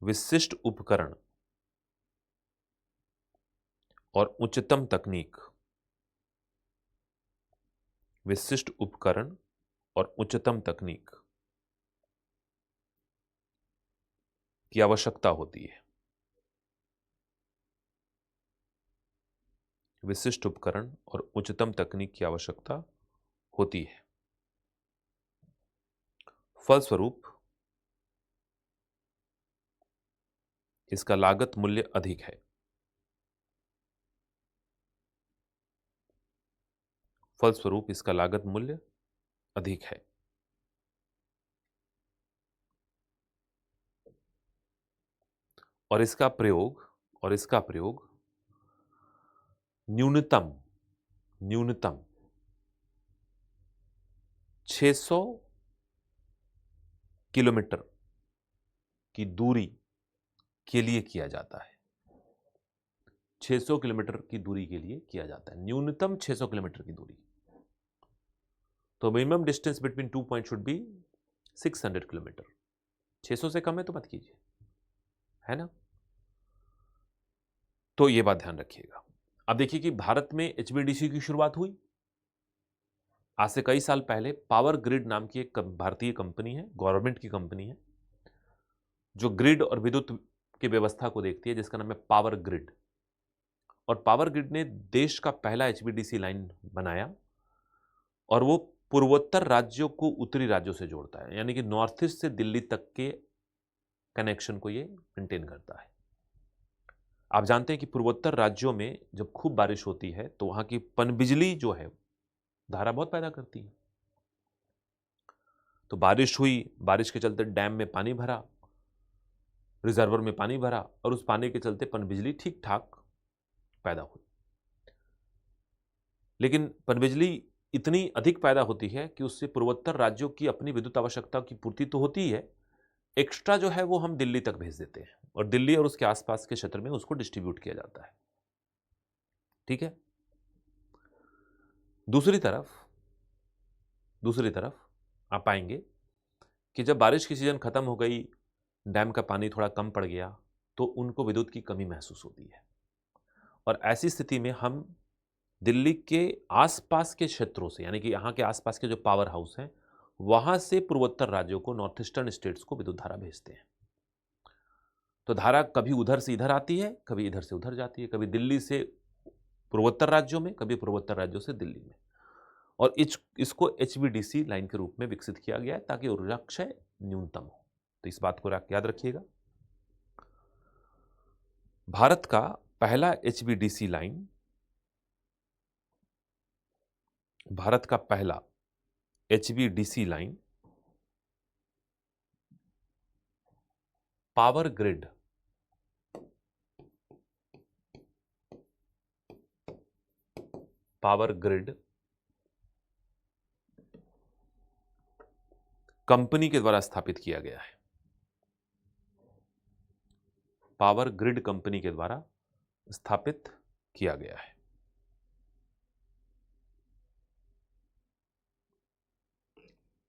विशिष्ट उपकरण और उच्चतम तकनीक, विशिष्ट उपकरण और उच्चतम तकनीक की आवश्यकता होती है। विशिष्ट उपकरण और उच्चतम तकनीक की आवश्यकता होती है। फलस्वरूप इसका लागत मूल्य अधिक है। फलस्वरूप इसका लागत मूल्य अधिक है। और इसका प्रयोग न्यूनतम 600 किलोमीटर की दूरी के लिए किया जाता है। 600 किलोमीटर की दूरी के लिए किया जाता है, न्यूनतम 600 किलोमीटर की दूरी। तो minimum distance between 2 point should be 600 kilometre. 600 से कम है तो मत कीजिए, है ना। तो ये बात ध्यान रखिएगा। अब देखिए कि भारत में एचवीडीसी की शुरुआत हुई आज से कई साल पहले। पावर ग्रिड नाम की एक भारतीय कंपनी है, गवर्नमेंट की कंपनी है, जो ग्रिड और विद्युत की व्यवस्था को देखती है, जिसका नाम है पावर ग्रिड। और पावर ग्रिड ने देश का पहला एचवीडीसी लाइन बनाया और वो पूर्वोत्तर राज्यों को उत्तरी राज्यों से जोड़ता है, यानी कि नॉर्थ ईस्ट से दिल्ली तक के कनेक्शन को ये मेंटेन करता है। आप जानते हैं कि पूर्वोत्तर राज्यों में जब खूब बारिश होती है तो वहां की पनबिजली जो है धारा बहुत पैदा करती है। तो बारिश हुई, बारिश के चलते डैम में पानी भरा, रिजर्वर में पानी भरा और उस पानी के चलते पनबिजली ठीक ठाक पैदा हुई। लेकिन पनबिजली इतनी अधिक पैदा होती है कि उससे पूर्वोत्तर राज्यों की अपनी विद्युत आवश्यकता की पूर्ति तो होती है, एक्स्ट्रा जो है वो हम दिल्ली तक भेज देते हैं और दिल्ली और उसके आसपास के क्षेत्र में उसको डिस्ट्रीब्यूट किया जाता है। ठीक है। दूसरी तरफ आप पाएंगे कि जब बारिश की सीजन खत्म हो गई, डैम का पानी थोड़ा कम पड़ गया, तो उनको विद्युत की कमी महसूस होती है। और ऐसी स्थिति में हम दिल्ली के आसपास के क्षेत्रों से, यानी कि यहाँ के आसपास के जो पावर हाउस हैं, वहां से पूर्वोत्तर राज्यों को, नॉर्थ ईस्टर्न स्टेट्स को विद्युत धारा भेजते हैं। तो धारा कभी उधर से इधर आती है, कभी इधर से उधर जाती है, कभी दिल्ली से पूर्वोत्तर राज्यों में, कभी पूर्वोत्तर राज्यों से दिल्ली में। और इसको एचवीडीसी लाइन के रूप में विकसित किया गया है ताकि ऊर्जा क्षय न्यूनतम हो। तो इस बात को याद रखिएगा। भारत का पहला एचवीडीसी लाइन, भारत का पहला HVDC line power grid company के द्वारा स्थापित किया गया है। पावर ग्रिड कंपनी के द्वारा स्थापित किया गया है।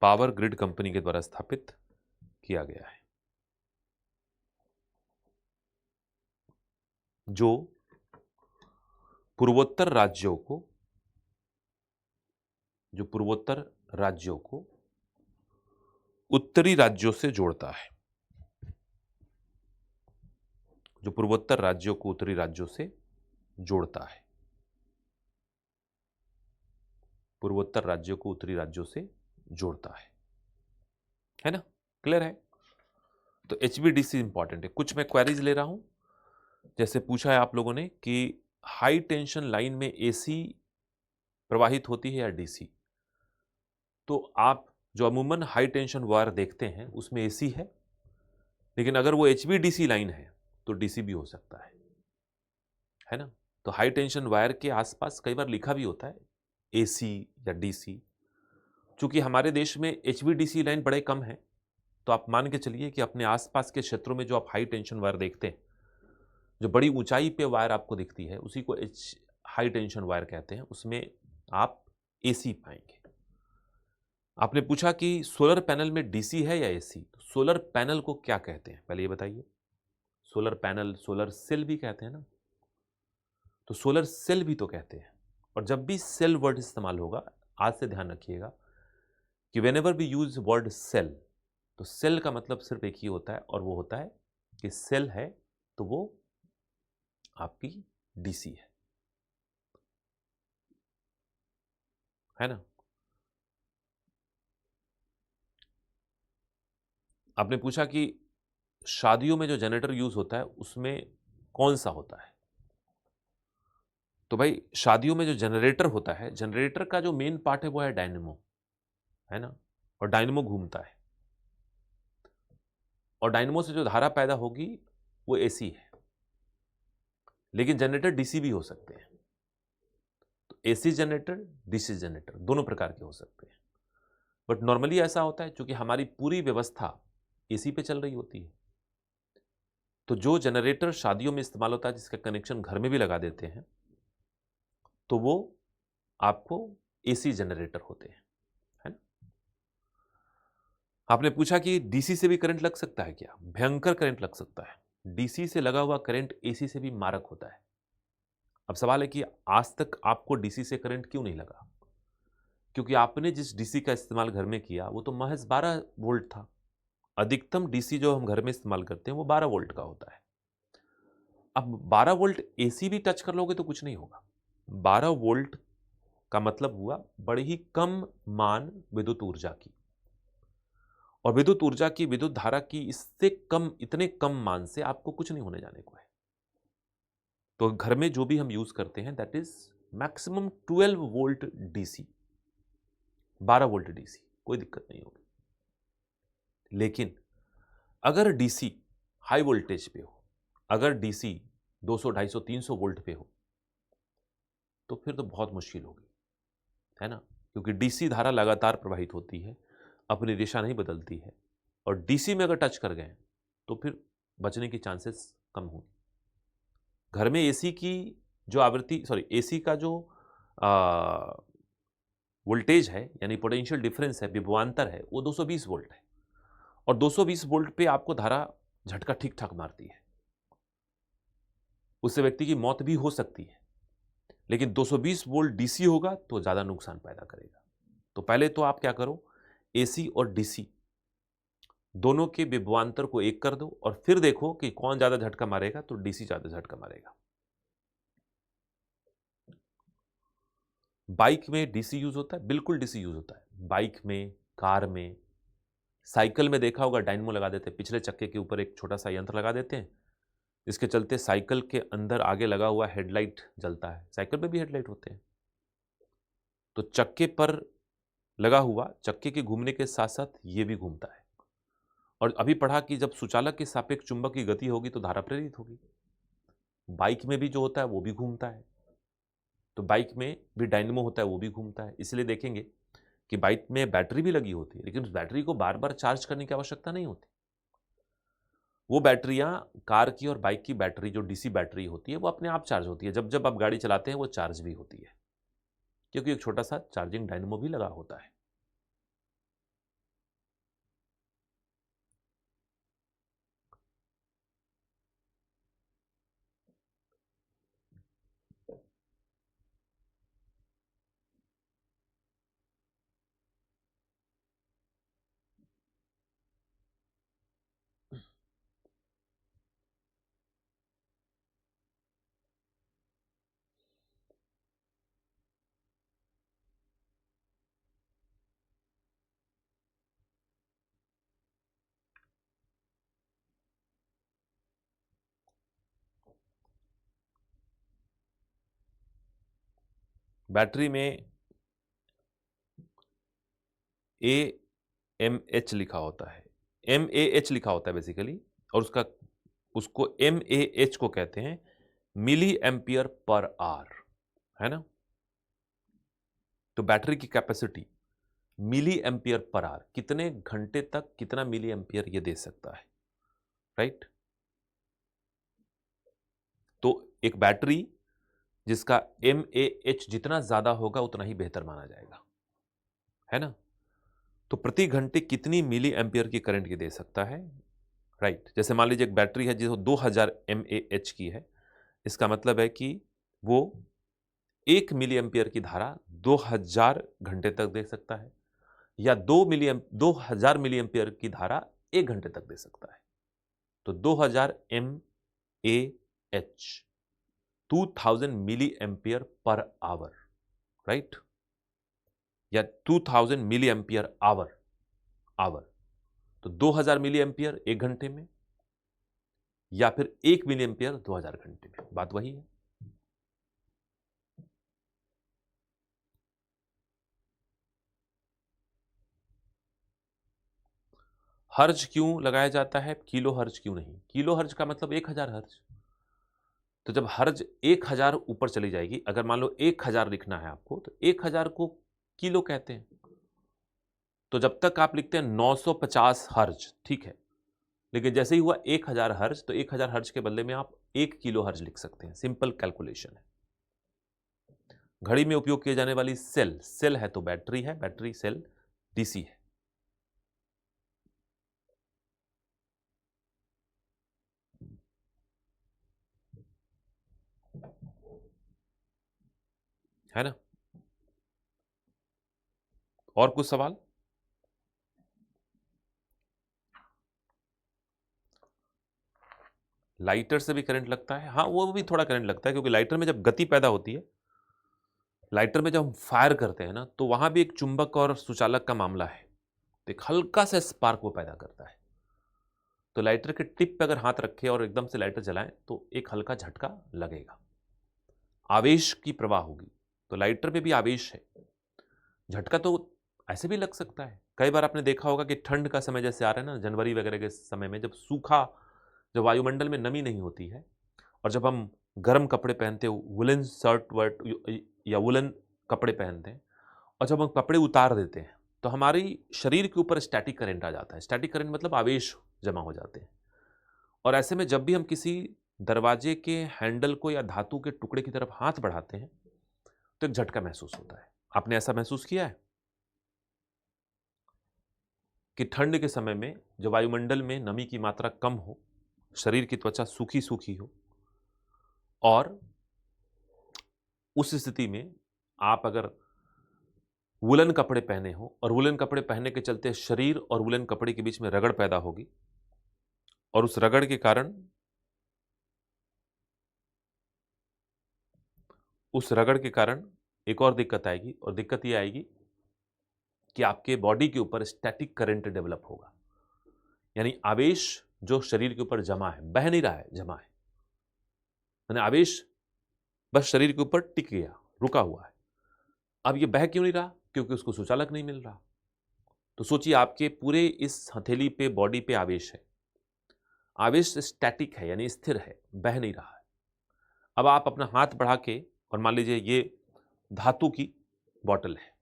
पावर ग्रिड कंपनी के द्वारा स्थापित किया गया है, जो पूर्वोत्तर राज्यों को उत्तरी राज्यों से जोड़ता है, जो पूर्वोत्तर राज्यों को उत्तरी राज्यों से जोड़ता है, पूर्वोत्तर राज्यों को उत्तरी राज्यों से जोड़ता है ना। क्लियर है। तो एचवीडीसी इंपॉर्टेंट है। कुछ मैं क्वेरीज ले रहा हूं, जैसे पूछा है आप लोगों ने कि हाई टेंशन लाइन में एसी प्रवाहित होती है या डीसी। तो आप जो अमूमन हाई टेंशन वायर देखते हैं उसमें एसी है, लेकिन अगर वो एचवीडीसी लाइन है तो डीसी भी हो सकता है ना। तो हाई टेंशन वायर के आसपास कई बार लिखा भी होता है एसी या डीसी। चूंकि हमारे देश में एचवीडीसी लाइन बड़े कम है, तो आप मान के चलिए कि अपने आसपास के क्षेत्रों में जो आप हाई टेंशन वायर देखते हैं, जो बड़ी ऊंचाई पे वायर आपको दिखती है, उसी को हाई टेंशन वायर कहते हैं, उसमें आप एसी पाएंगे। आपने पूछा कि सोलर पैनल में डीसी है या एसी। तो सोलर पैनल को क्या कहते हैं पहले ये बताइए। सोलर पैनल, सोलर सेल भी कहते हैं ना। तो सोलर सेल भी तो कहते हैं। और जब भी सेल वर्ड इस्तेमाल होगा, आज से ध्यान रखिएगा कि whenever we use word cell, तो सेल का मतलब सिर्फ एक ही होता है, और वो होता है कि सेल है तो वो आपकी डीसी है ना। आपने पूछा कि शादियों में जो जनरेटर यूज होता है उसमें कौन सा होता है। तो भाई शादियों में जो जनरेटर होता है, जनरेटर का जो मेन पार्ट है वो है डायनेमो, है ना। और डायनेमो घूमता है, और डायनेमो से जो धारा पैदा होगी वो एसी है, लेकिन जनरेटर डीसी भी हो सकते हैं। तो एसी जनरेटर, डीसी जनरेटर दोनों प्रकार के हो सकते हैं। बट नॉर्मली ऐसा होता है क्योंकि हमारी पूरी व्यवस्था एसी पे चल रही होती है, तो जो जनरेटर शादियों में इस्तेमाल होता है जिसका कनेक्शन घर में भी लगा देते हैं, तो वो आपको एसी जनरेटर होते हैं, है ना। आपने पूछा कि डीसी से भी करंट लग सकता है क्या? भयंकर करंट लग सकता है। डीसी से लगा हुआ करंट एसी से भी मारक होता है। अब सवाल है कि आज तक आपको डीसी से करंट क्यों नहीं लगा? क्योंकि आपने जिस डीसी का इस्तेमाल घर में किया वो तो महज 12 वोल्ट था। अधिकतम डीसी जो हम घर में इस्तेमाल करते हैं वो 12 वोल्ट का होता है। अब 12 वोल्ट एसी भी टच कर लोगे तो कुछ नहीं होगा। 12 वोल्ट का मतलब हुआ बड़ी ही कम मान विद्युत ऊर्जा की, और विद्युत ऊर्जा की, विद्युत धारा की इससे कम, इतने कम मान से आपको कुछ नहीं होने जाने को है। तो घर में जो भी हम यूज करते हैं that is maximum 12 volt DC, 12 volt DC, कोई दिक्कत नहीं होगी। लेकिन अगर डीसी हाई वोल्टेज पे हो, अगर डीसी 200, 250, 300 वोल्ट पे हो, तो फिर तो बहुत मुश्किल होगी, है ना। क्योंकि डीसी धारा लगातार प्रवाहित होती है, अपनी दिशा नहीं बदलती है, और डीसी में अगर टच कर गए तो फिर बचने की चांसेस कम होंगी। घर में एसी की जो आवृत्ति, सॉरी एसी का जो वोल्टेज है, यानी पोटेंशियल डिफरेंस है, विभवांतर है, वो 220 वोल्ट है, और 220 वोल्ट पे आपको धारा झटका ठीक ठाक मारती है, उससे व्यक्ति की मौत भी हो सकती है। लेकिन 220 वोल्ट डीसी होगा तो ज़्यादा नुकसान पैदा करेगा। तो पहले तो आप क्या करो, एसी और डीसी दोनों के विभवांतर को एक कर दो, और फिर देखो कि कौन ज़्यादा झटका मारेगा, तो डीसी ज़्यादा झटका मारेगा। बाइक में डीसी यूज होता है, बिल्कुल डीसी यूज होता है। बाइक में, कार में, साइकिल में देखा होगा डायनमो लगा देते हैं, पिछले चक्के के ऊपर एक छोटा सा यंत्र लगा देते हैं, जिसके चलते साइकिल के अंदर आगे लगा हुआ हेडलाइट जलता है। साइकिल पे भी हेडलाइट होते हैं। तो चक्के पर लगा हुआ, चक्के के घूमने के साथ साथ ये भी घूमता है। और अभी पढ़ा कि जब सुचालक के सापेक्ष चुंबक की गति होगी तो धारा प्रेरित होगी। बाइक में भी जो होता है वो भी घूमता है। तो बाइक में भी डायनेमो होता है, वो भी घूमता है। इसलिए देखेंगे कि बाइक में बैटरी भी लगी होती है, लेकिन उस बैटरी को बार बार चार्ज करने की आवश्यकता नहीं होती। वो बैटरियां, कार की और बाइक की बैटरी, जो डीसी बैटरी होती है, वो अपने आप चार्ज होती है। जब जब आप गाड़ी चलाते हैं वो चार्ज भी होती है, क्योंकि एक छोटा सा चार्जिंग डायनेमो भी लगा होता है। बैटरी में AMH लिखा होता है, MAH लिखा होता है बेसिकली, और उसको MAH को कहते हैं मिली एम्पियर पर आवर, है ना। तो बैटरी की capacity milli ampere per hour, कितने घंटे तक कितना मिली एम्पियर ये दे सकता है, राइट। तो एक बैटरी जिसका MAH जितना ज्यादा होगा उतना ही बेहतर माना जाएगा, है ना। तो प्रति घंटे कितनी मिली एम्पियर की करंट ये दे सकता है, राइट। जैसे मान लीजिए एक बैटरी है जो 2000 MAH की है, इसका मतलब है कि वो 1 मिली एम्पियर की धारा 2000 घंटे तक दे सकता है, या 2000 मिली एम्पियर की धारा 1 घंटे तक दे सकता है। तो 2000 MAH, 2000 milli ampere per hour, right, या 2000 मिली एम्पियर आवर, आवर। तो 2000 मिली एम्पियर 1 घंटे में, या फिर 1 मिली एम्पियर 2000 घंटे में, बात वही है। हर्ज क्यों लगाया जाता है, किलो हर्ज क्यों नहीं? किलो हर्ज का मतलब 1000 हर्ज। तो जब हर्ज 1000 ऊपर चली जाएगी, अगर मान लो 1000 लिखना है आपको, तो 1000 को किलो कहते हैं। तो जब तक आप लिखते हैं 950 हर्ज, ठीक है, लेकिन जैसे ही हुआ 1000 हर्ज, तो 1000 हर्ज के बदले में आप 1 किलो हर्ज लिख सकते हैं। सिंपल कैलकुलेशन है। घड़ी में उपयोग किए जाने वाली सेल, सेल है तो बैटरी है, बैटरी सेल डीसी है ना? और कुछ सवाल? लाइटर से भी करंट लगता है? हाँ, वो भी थोड़ा करंट लगता है, क्योंकि लाइटर में जब गति पैदा होती है, लाइटर में जब हम फायर करते हैं ना, तो वहां भी एक चुंबक और सुचालक का मामला है, तो एक हल्का सा स्पार्क वो पैदा करता है। तो लाइटर के टिप पे अगर हाथ रखें और एकदम से लाइटर जलाएं, तो एक हल्का झटका लगेगा, आवेश की प्रवाह होगी। तो लाइटर में भी आवेश है। झटका तो ऐसे भी लग सकता है। कई बार आपने देखा होगा कि ठंड का समय जैसे आ रहा है ना, जनवरी वगैरह के समय में, जब सूखा, जब वायुमंडल में नमी नहीं होती है, और जब हम गर्म कपड़े पहनते हैं, वुलन शर्ट वर्ट या वुलन कपड़े पहनते हैं, और जब हम कपड़े उतार देते हैं, तो हमारी शरीर के ऊपर स्टैटिक करंट आ जाता है। स्टैटिक करंट मतलब आवेश जमा हो जाते हैं। और ऐसे में जब भी हम किसी दरवाजे के हैंडल को या धातु के टुकड़े की तरफ हाथ बढ़ाते हैं, तो एक झटका महसूस होता है। आपने ऐसा महसूस किया है कि ठंड के समय में जब वायुमंडल में नमी की मात्रा कम हो, शरीर की त्वचा सूखी सूखी हो, और उस स्थिति में आप अगर वुलन कपड़े पहने हो, और वुलन कपड़े पहनने के चलते शरीर और वुलन कपड़े के बीच में रगड़ पैदा होगी, और उस रगड़ के कारण एक और दिक्कत आएगी, और दिक्कत ये आएगी कि आपके बॉडी के ऊपर स्टैटिक करंट डेवलप होगा। यानी आवेश जो शरीर के ऊपर जमा है, बह नहीं रहा है, जमा है, यानी आवेश बस शरीर के ऊपर टिक गया, रुका हुआ है। अब ये बह क्यों नहीं रहा? क्योंकि उसको सुचालक नहीं मिल रहा। तो सोचिए, आपके पूरे इस हथेली पे, बॉडी पे आवेश है, आवेश स्टैटिक है, यानी स्थिर है, बह नहीं रहा है। अब आप अपना हाथ बढ़ा के, और मान लीजिए ये धातु की बॉटल है,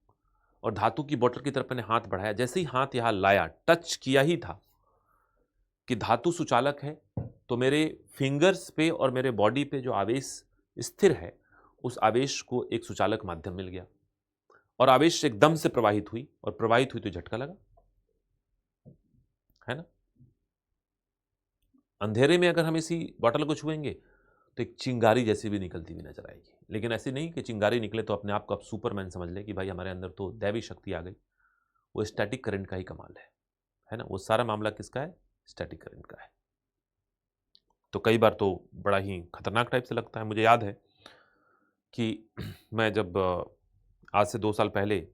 और धातु की बॉटल की तरफ मैंने हाथ बढ़ाया, जैसे ही हाथ यहां लाया, टच किया ही था कि धातु सुचालक है, तो मेरे फिंगर्स पे और मेरे बॉडी पे जो आवेश स्थिर है, उस आवेश को एक सुचालक माध्यम मिल गया, और आवेश एकदम से प्रवाहित हुई, और प्रवाहित हुई तो झटका लगा, है ना? अंधेरे में अगर हम इसी बॉटल को छुएंगे, तो एक चिंगारी जैसी भी निकलती हुई नजर आएगी। लेकिन ऐसी नहीं कि चिंगारी निकले तो अपने आप को आप सुपरमैन समझ ले कि भाई हमारे अंदर तो दैवी शक्ति आ गई। वो स्टैटिक करंट का ही कमाल है ना? वो सारा मामला किसका है? स्टैटिक करंट का है। तो कई बार तो बड़ा ही खतरनाक टाइप से लगता है। मुझे याद है कि मैं जब आज से 2 साल पहले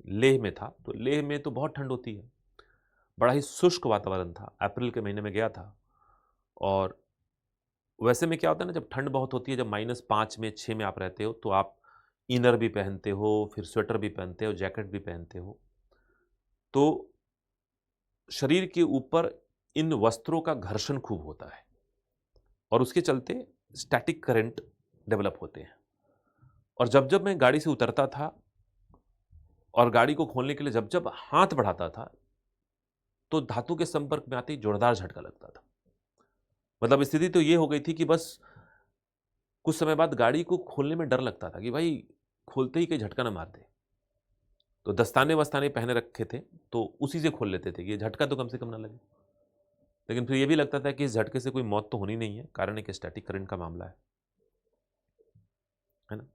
लेह में था, तो लेह में तो बहुत ठंड होती है, बड़ा ही शुष्क वातावरण था। अप्रैल के महीने में गया था, और वैसे में क्या होता है ना, जब ठंड बहुत होती है, जब -5 में, 6 में आप रहते हो, तो आप इनर भी पहनते हो, फिर स्वेटर भी पहनते हो, जैकेट भी पहनते हो। तो शरीर के ऊपर इन वस्त्रों का घर्षण खूब होता है, और उसके चलते स्टैटिक करंट डेवलप होते हैं। और जब जब मैं गाड़ी से उतरता था और गाड़ी को खोलने के लिए जब जब हाथ बढ़ाता था, तो धातु के संपर्क में आते ही जोरदार झटका लगता था। मतलब स्थिति तो ये हो गई थी कि बस कुछ समय बाद गाड़ी को खोलने में डर लगता था कि भाई खोलते ही कहीं झटका ना मार दे। तो दस्ताने वस्ताने पहने रखे थे, तो उसी से खोल लेते थे कि ये झटका तो कम से कम ना लगे। लेकिन फिर ये भी लगता था कि इस झटके से कोई मौत तो होनी नहीं है, कारण एक स्टैटिक करंट का मामला है ना?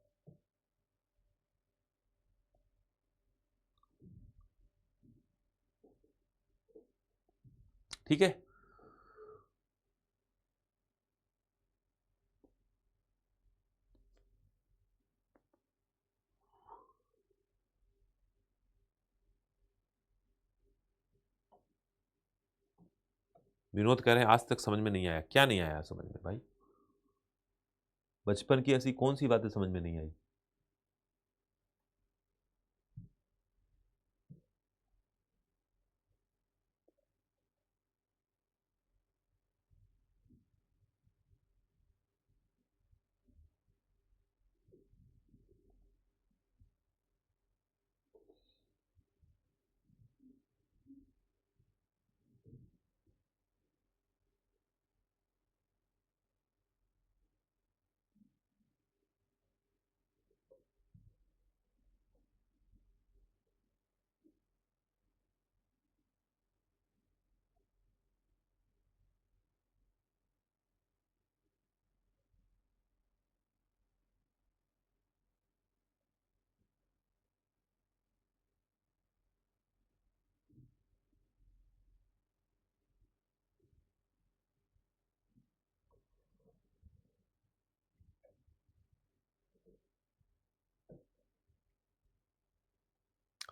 ठीक है। विनोद कह रहे हैं आज तक समझ में नहीं आया। क्या नहीं आया समझ में भाई? बचपन की ऐसी कौन सी बातें समझ में नहीं आई?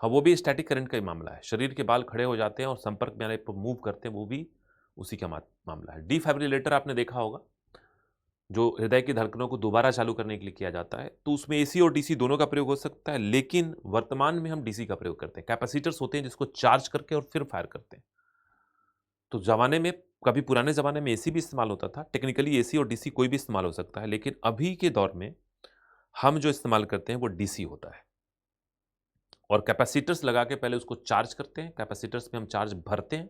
हाँ, वो भी स्टैटिक करंट का ही मामला है। शरीर के बाल खड़े हो जाते हैं और संपर्क में आने पर मूव करते हैं, वो भी उसी का मामला है। डिफिब्रिलेटर आपने देखा होगा, जो हृदय की धड़कनों को दोबारा चालू करने के लिए किया जाता है, तो उसमें एसी और डीसी दोनों का प्रयोग हो सकता है, लेकिन वर्तमान में हम डीसी का प्रयोग करते हैं। कैपेसिटर्स होते हैं जिसको चार्ज करके और फिर फायर करते हैं। तो ज़माने में, कभी पुराने ज़माने में एसी भी इस्तेमाल होता था। टेक्निकली एसी और डीसी कोई भी इस्तेमाल हो सकता है, लेकिन अभी के दौर में हम जो इस्तेमाल करते हैं वो डीसी होता है। और कैपेसिटर्स लगा के पहले उसको चार्ज करते हैं, कैपेसिटर्स में हम चार्ज भरते हैं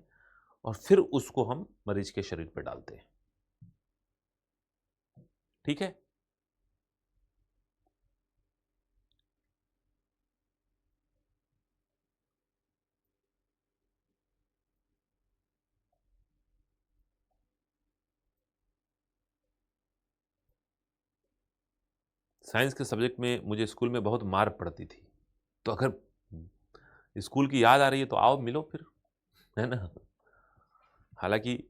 और फिर उसको हम मरीज के शरीर पे डालते हैं। ठीक है? साइंस के सब्जेक्ट में मुझे स्कूल में बहुत मार पड़ती थी। तो अगर स्कूल की याद आ रही है तो आओ मिलो फिर, है ना? हालाँकि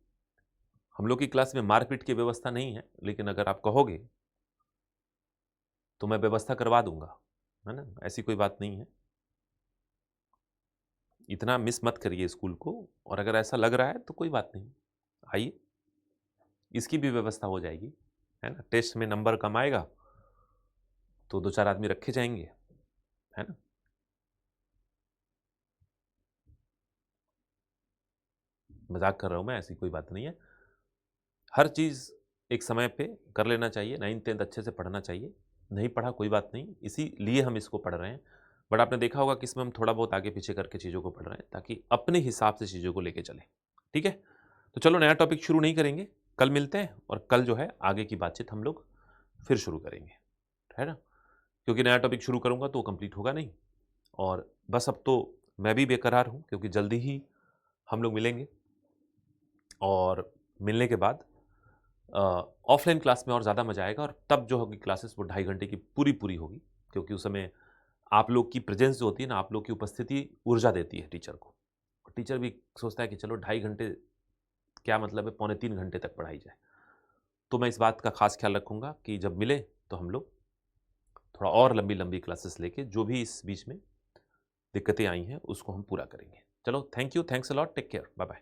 हम लोग की क्लास में मार-पीट की व्यवस्था नहीं है, लेकिन अगर आप कहोगे तो मैं व्यवस्था करवा दूँगा, है ना? ऐसी कोई बात नहीं है। इतना मिस मत करिए स्कूल को, और अगर ऐसा लग रहा है तो कोई बात नहीं, आइए, इसकी भी व्यवस्था हो जाएगी, है ना? टेस्ट में नंबर कम आएगा, तो 2-4 आदमी रखे जाएँगे, है ना? मज़ाक कर रहा हूँ मैं, ऐसी कोई बात नहीं है। हर चीज़ एक समय पे कर लेना चाहिए, 9th-10th अच्छे से पढ़ना चाहिए। नहीं पढ़ा कोई बात नहीं, इसीलिए हम इसको पढ़ रहे हैं। बट आपने देखा होगा कि इसमें हम थोड़ा बहुत आगे-पीछे करके चीज़ों को पढ़ रहे हैं, ताकि अपने हिसाब से चीज़ों को लेके चलें। ठीक है? तो चलो नया टॉपिक शुरू नहीं करेंगे, कल मिलते हैं और कल जो है आगे की बातचीत हम लोग फिर शुरू करेंगे, है ना? क्योंकि नया टॉपिक शुरू करूँगा तो वो कंप्लीट होगा नहीं, और बस अब तो मैं भी बेकरार हूँ, क्योंकि जल्दी ही हम लोग मिलेंगे, और मिलने के बाद ऑफ़लाइन क्लास में और ज़्यादा मज़ा आएगा, और तब जो होगी क्लासेस वो 2.5 घंटे की पूरी-पूरी होगी, क्योंकि उस समय आप लोग की प्रेज़ेंस जो होती है ना, आप लोग की उपस्थिति ऊर्जा देती है टीचर को। और टीचर भी सोचता है कि चलो 2.5 घंटे, क्या मतलब है, पौने 3 घंटे तक पढ़ाई जाए। तो मैं इस बात का ख़ास ख़्याल रखूँगा कि जब मिलें तो हम लोग थोड़ा और लंबी-लंबी क्लासेस लेके जो भी इस बीच में दिक्कतें आई हैं उसको हम पूरा करेंगे। चलो, thank you, thanks a lot, take care, bye-bye.